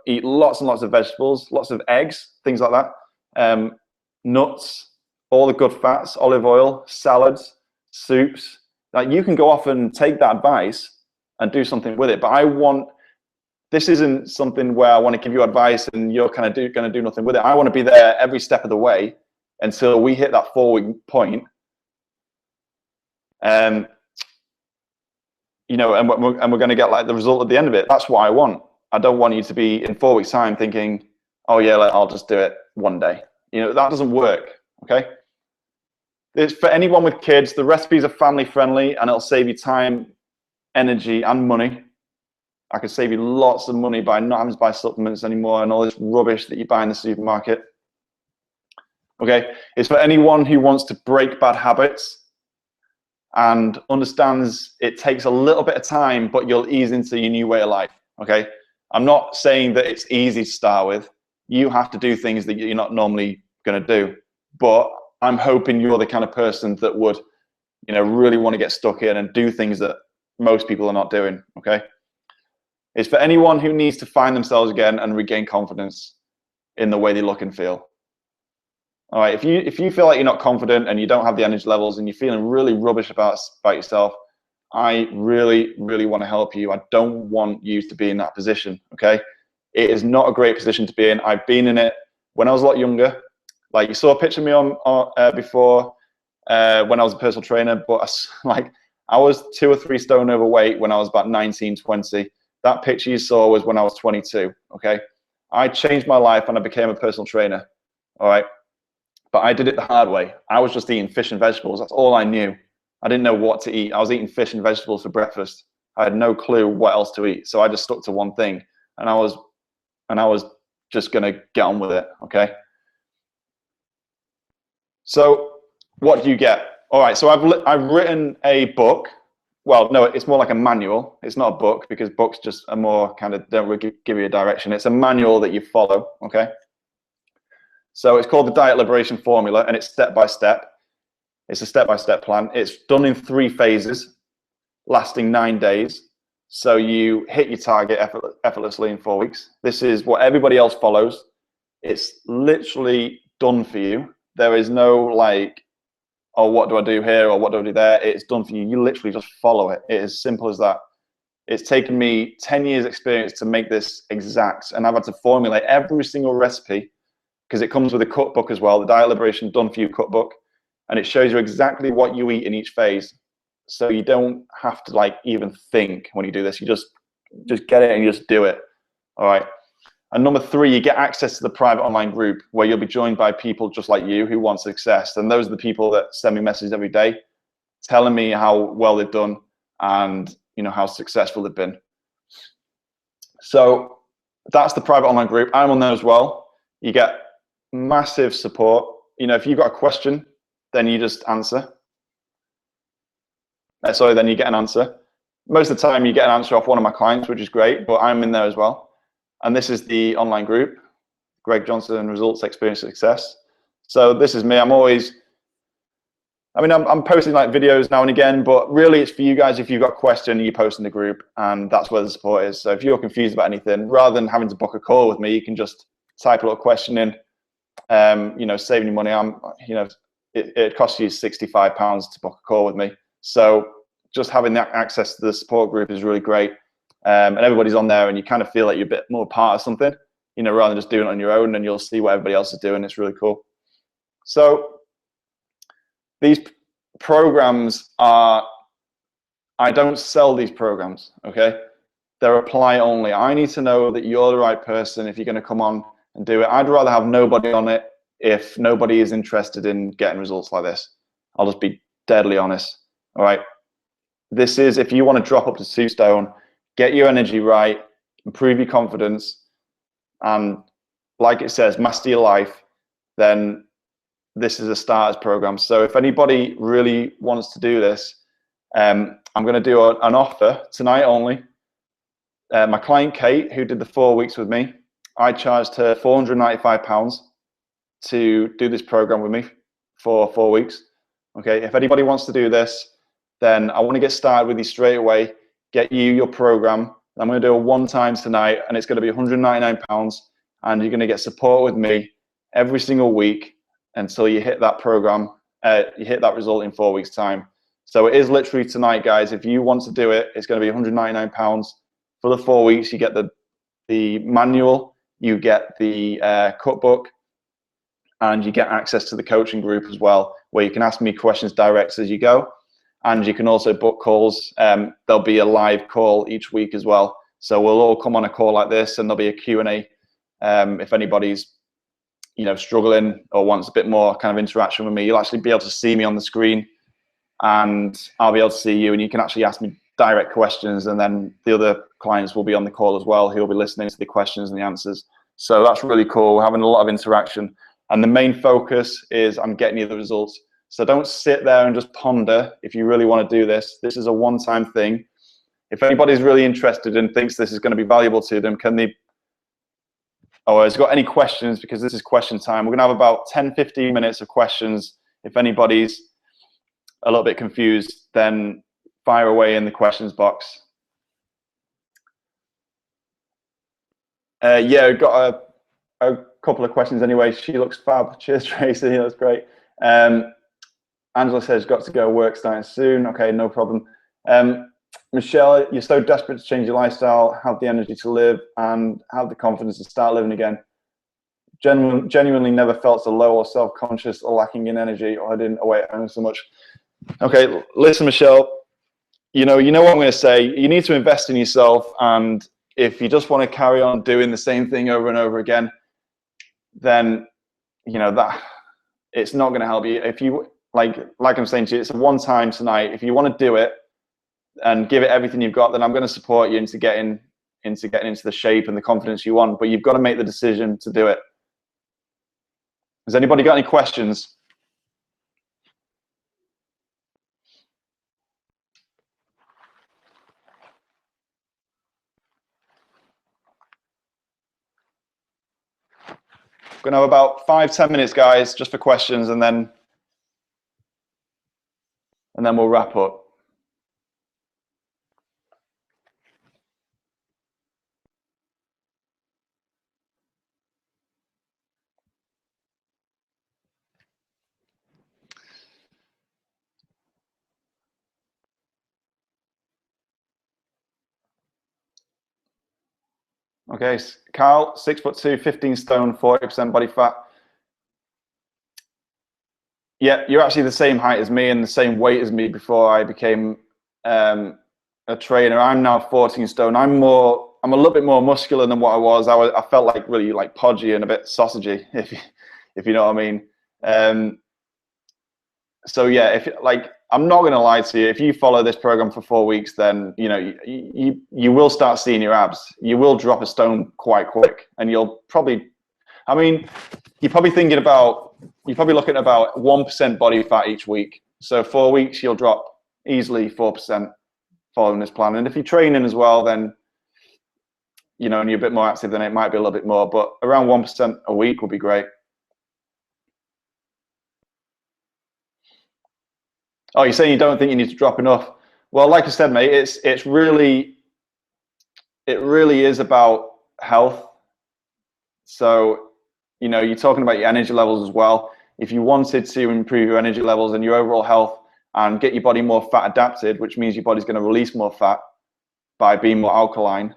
eat lots and lots of vegetables, lots of eggs, things like that, nuts, all the good fats, olive oil, salads, soups. Like, you can go off and take that advice and do something with it. But this isn't something where I want to give you advice and you're kind of going to do nothing with it. I want to be there every step of the way until we hit that 4-week point. And we're going to get like the result at the end of it. That's what I want. I don't want you to be in 4 weeks' time thinking, oh yeah, I'll just do it one day. That doesn't work. Okay. It's for anyone with kids. The recipes are family friendly, and it'll save you time, energy, and money. I could save you lots of money by not having to buy supplements anymore and all this rubbish that you buy in the supermarket. Okay. It's for anyone who wants to break bad habits and understands it takes a little bit of time, but you'll ease into your new way of life. Okay. I'm not saying that it's easy to start with. You have to do things that you're not normally going to do, but I'm hoping you're the kind of person that would, really want to get stuck in and do things that most people are not doing. Okay. It's for anyone who needs to find themselves again and regain confidence in the way they look and feel. All right. If you feel like you're not confident and you don't have the energy levels and you're feeling really rubbish about yourself, I really, really want to help you. I don't want you to be in that position. Okay. It is not a great position to be in. I've been in it when I was a lot younger. Like, you saw a picture of me before when I was a personal trainer, but I was 2 or 3 stone overweight when I was about 19, 20. That picture you saw was when I was 22. Okay. I changed my life and I became a personal trainer. All right. But I did it the hard way. I was just eating fish and vegetables. That's all I knew. I didn't know what to eat. I was eating fish and vegetables for breakfast. I had no clue what else to eat. So I just stuck to one thing, and I was just going to get on with it. Okay. So what do you get? All right. So I've written a book. Well, no, it's more like a manual. It's not a book, because books just are more kind of don't really give you a direction. It's a manual that you follow. Okay. So it's called the Diet Liberation Formula, and it's step by step. It's a step-by-step plan. It's done in 3 phases, lasting 9 days. So you hit your target effortlessly in 4 weeks. This is what everybody else follows. It's literally done for you. There is no like, oh, what do I do here or what do I do there? It's done for you. You literally just follow it. It is as simple as that. It's taken me 10 years experience to make this exact, and I've had to formulate every single recipe, because it comes with a cookbook as well, the Diet Liberation Done For You cookbook. And it shows you exactly what you eat in each phase. So you don't have to like even think when you do this. You just get it and you just do it. All right. And number 3, you get access to the private online group where you'll be joined by people just like you who want success. And those are the people that send me messages every day telling me how well they've done and how successful they've been. So that's the private online group. I'm on there as well. You get massive support. If you've got a question, then you just answer. Then you get an answer. Most of the time you get an answer off one of my clients, which is great, but I'm in there as well. And this is the online group, Greg Johnson Results, Experience, Success. So this is me. I'm posting like videos now and again, but really it's for you guys. If you've got a question, you post in the group, and that's where the support is. So if you're confused about anything, rather than having to book a call with me, you can just type a little question in. You know, saving you money. You know, it costs you £65 to book a call with me. So just having that access to the support group is really great. And everybody's on there, and you kind of feel like you're a bit more part of something, you know, rather than just doing it on your own, and you'll see what everybody else is doing. It's really cool. So these programs are, I don't sell these programs, okay? They're apply only. I need to know that you're the right person if you're going to come on and do it. I'd rather have nobody on it if nobody is interested in getting results like this. I'll just be deadly honest. All right. This is, if you want to drop up to 2 stone, get your energy right, improve your confidence, and like it says, master your life, then this is a starters program. So if anybody really wants to do this, I'm going to do an offer tonight only. My client Kate, who did the 4 weeks with me, I charged her £495 to do this program with me for 4 weeks. Okay, if anybody wants to do this, then I want to get started with you straight away, get you your program. I'm going to do a one-time tonight, and it's going to be £199, and you're going to get support with me every single week until you hit that program, you hit that result in 4 weeks' time. So it is literally tonight, guys. If you want to do it, it's going to be £199 for the 4 weeks. You get the manual, you get the cookbook, and you get access to the coaching group as well, where you can ask me questions direct as you go. And you can also book calls. There'll be a live call each week as well. So we'll all come on a call like this, and there'll be a Q&A. If anybody's, you know, struggling or wants a bit more kind of interaction with me, you'll actually be able to see me on the screen, and I'll be able to see you, and you can actually ask me direct questions, and then the other clients will be on the call as well, who'll be listening to the questions and the answers. So that's really cool. We're having a lot of interaction, and the main focus is I'm getting you the results. So don't sit there and just ponder if you really want to do this. This is a one-time thing. If anybody's really interested and thinks this is going to be valuable to them, can they, or has got any questions, because this is question time. We're going to have about 10-15 minutes of questions. If anybody's a little bit confused, then fire away in the questions box. Yeah, we've got a couple of questions anyway. She looks fab. Cheers, Tracy. That's great. Angela says, got to go, work starting soon. Okay, no problem. Michelle, you're so desperate to change your lifestyle, have the energy to live, and have the confidence to start living again. Genuinely never felt so low or self-conscious or lacking in energy, or I didn't await so much. Okay, listen, Michelle, you know what I'm going to say. You need to invest in yourself, and if you just want to carry on doing the same thing over and over again, then, you know, that it's not going to help you. If you, like I'm saying to you, it's a one-time tonight. If you want to do it and give it everything you've got, then I'm going to support you into getting into the shape and the confidence you want. But you've got to make the decision to do it. Has anybody got any questions? We're going to have about 5-10 minutes, guys, just for questions, and then we'll wrap up. Okay, Carl, 6'2", 15 stone, 40% body fat. Yeah, you're actually the same height as me and the same weight as me before I became a trainer. I'm now 14 stone. I'm a little bit more muscular than what I was. I felt like really like podgy and a bit sausagey, if you know what I mean. So yeah, I'm not going to lie to you. If you follow this program for 4 weeks, then you know you will start seeing your abs. You will drop a stone quite quick, and you'll probably, I mean, you're probably looking at about 1% body fat each week. So 4 weeks, you'll drop easily 4% following this plan. And if you're training as well, then you know, and you're a bit more active, then it might be a little bit more. But around 1% a week would be great. Oh, you're saying you don't think you need to drop enough? Well, like I said, mate, it really is about health. So you know, you're talking about your energy levels as well. If you wanted to improve your energy levels and your overall health and get your body more fat adapted, which means your body's going to release more fat by being more alkaline,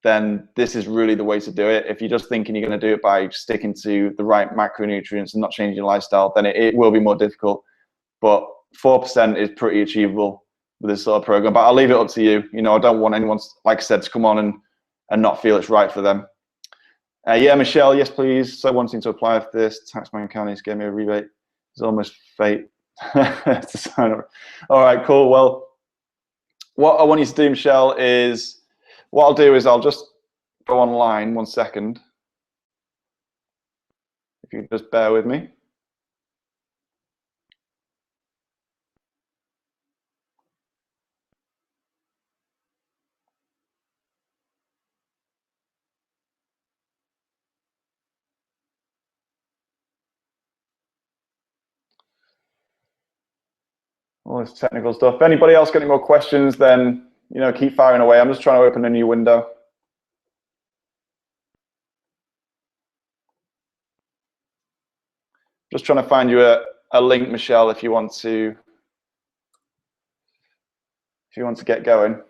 then this is really the way to do it. If you're just thinking you're going to do it by sticking to the right macronutrients and not changing your lifestyle, then it will be more difficult. But 4% is pretty achievable with this sort of program. But I'll leave it up to you. You know, I don't want anyone, like I said, to come on and not feel it's right for them. Yeah, Michelle, yes, please. So wanting to apply for this, Taxman Counties gave me a rebate. It's almost fate to sign up. All right, cool. Well, what I want you to do, Michelle, is what I'll do is I'll just go online 1 second. If you just bear with me. All this technical stuff. If anybody else got any more questions, then, you know, keep firing away. I'm just trying to open a new window. Just trying to find you a link, Michelle, if you want to get going.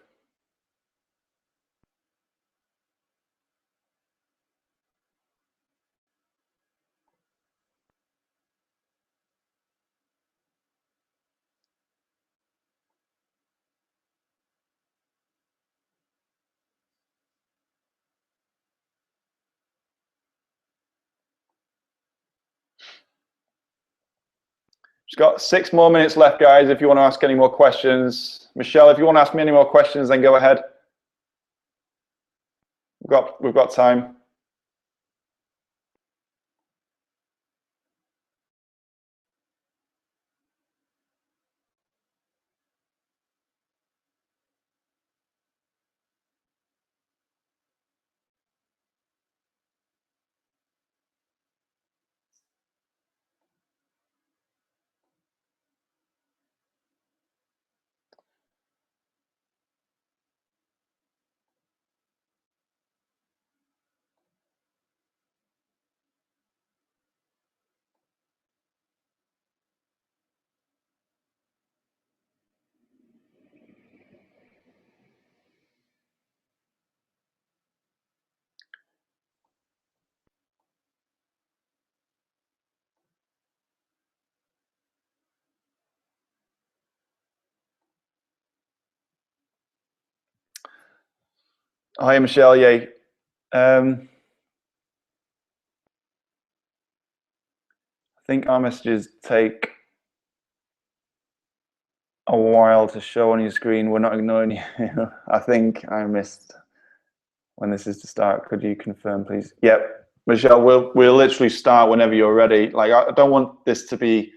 Just got 6 more minutes left, guys, if you want to ask any more questions. Michelle, if you want to ask me any more questions, then go ahead. We've got time. Hi, Michelle. Yeah. I think our messages take a while to show on your screen. We're not ignoring you. I think I missed when this is to start. Could you confirm, please? Yep. Michelle, we'll literally start whenever you're ready. Like, I don't want this to be,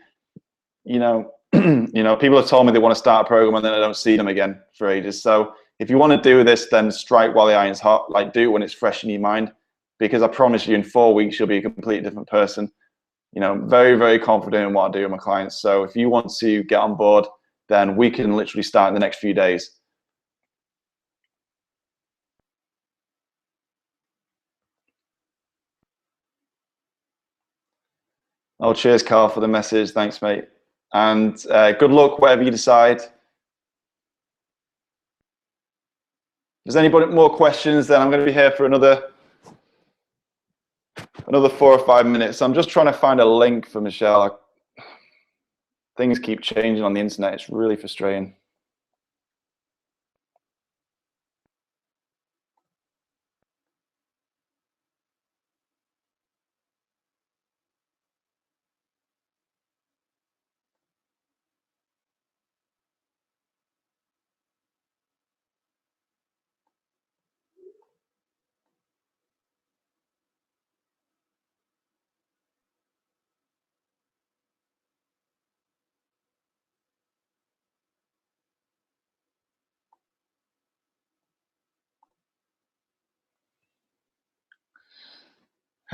you know, you know, people have told me they want to start a program and then I don't see them again for ages. So if you want to do this, then strike while the iron's hot. Like, do it when it's fresh in your mind, because I promise you, in 4 weeks you'll be a completely different person. You know, very, very confident in what I do with my clients. So if you want to get on board, then we can literally start in the next few days. Oh, cheers, Carl, for the message. Thanks, mate. And good luck, whatever you decide. If there's anybody more questions, then I'm going to be here for another 4 or 5 minutes. I'm just trying to find a link for Michelle. Things keep changing on the internet. It's really frustrating.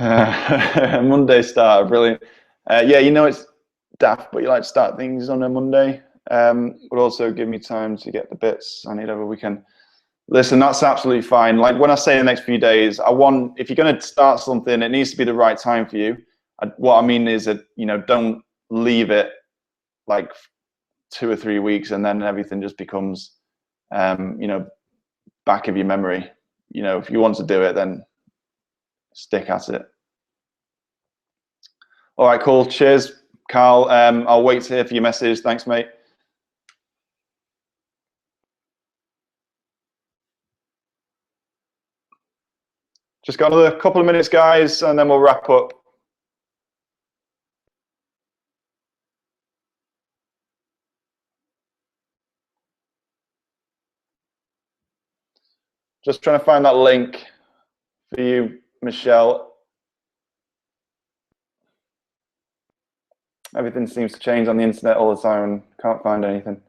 Monday start, brilliant. Yeah, you know it's daft, but you like to start things on a Monday. Would also give me time to get the bits I need over the weekend. Listen, that's absolutely fine. Like when I say the next few days, if you're going to start something, it needs to be the right time for you. What I mean is that, don't leave it like 2 or 3 weeks and then everything just becomes, back of your memory. If you want to do it, then stick at it. All right, cool. Cheers, Carl. I'll wait to hear for your message. Thanks, mate. Just got another couple of minutes, guys, and then we'll wrap up. Just trying to find that link for you, Michelle. Everything seems to change on the internet all the time and can't find anything.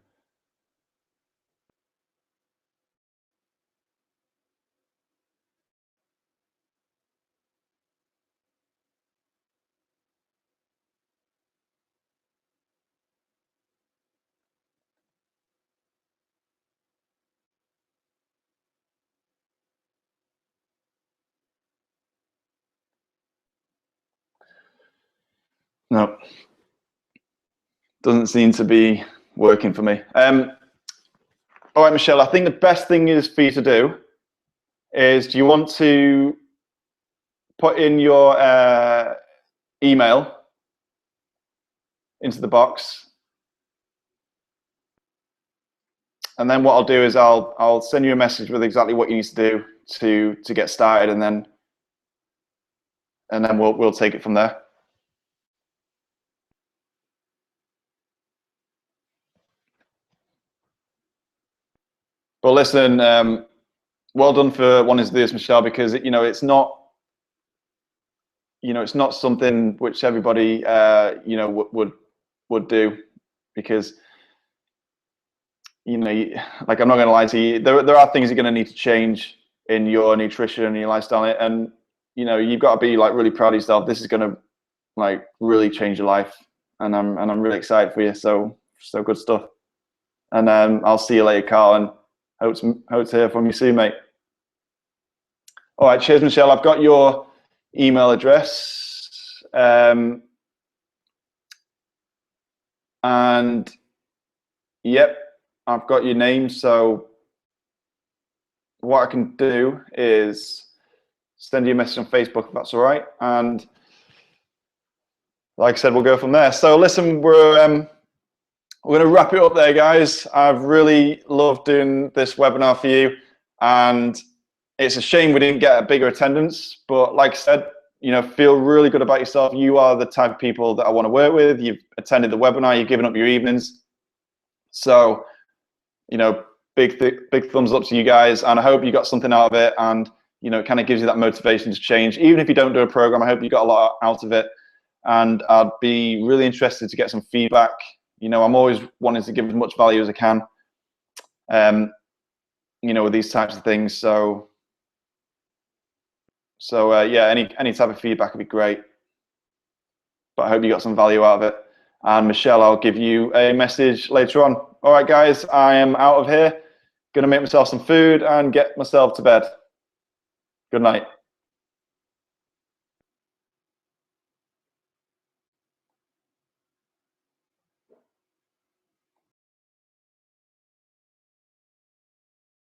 No, doesn't seem to be working for me. All right, Michelle, I think the best thing is for you to do is, do you want to put in your email into the box? And then what I'll do is I'll send you a message with exactly what you need to do to get started, and then we'll take it from there. But listen, well done for wanting to do this, Michelle, because it's not something which everybody would do, because like, I'm not going to lie to you, there are things you're going to need to change in your nutrition and your lifestyle, and you've got to be like really proud of yourself. This is going to like really change your life, and I'm really excited for you. So good stuff. And I'll see you later, Carl, and hope to hear from you soon, mate. All right, cheers, Michelle. I've got your email address, and yep, I've got your name. So what I can do is send you a message on Facebook, if that's all right. And like I said, we'll go from there. So listen, we're going to wrap it up there, guys. I've really loved doing this webinar for you, and it's a shame we didn't get a bigger attendance, but like I said, feel really good about yourself. You are the type of people that I want to work with. You've attended the webinar, you've given up your evenings. So, big thumbs up to you guys, and I hope you got something out of it, and it kind of gives you that motivation to change. Even if you don't do a program, I hope you got a lot out of it, and I'd be really interested to get some feedback. I'm always wanting to give as much value as I can, with these types of things. So yeah, any type of feedback would be great. But I hope you got some value out of it. And Michelle, I'll give you a message later on. All right, guys, I am out of here. Going to make myself some food and get myself to bed. Good night.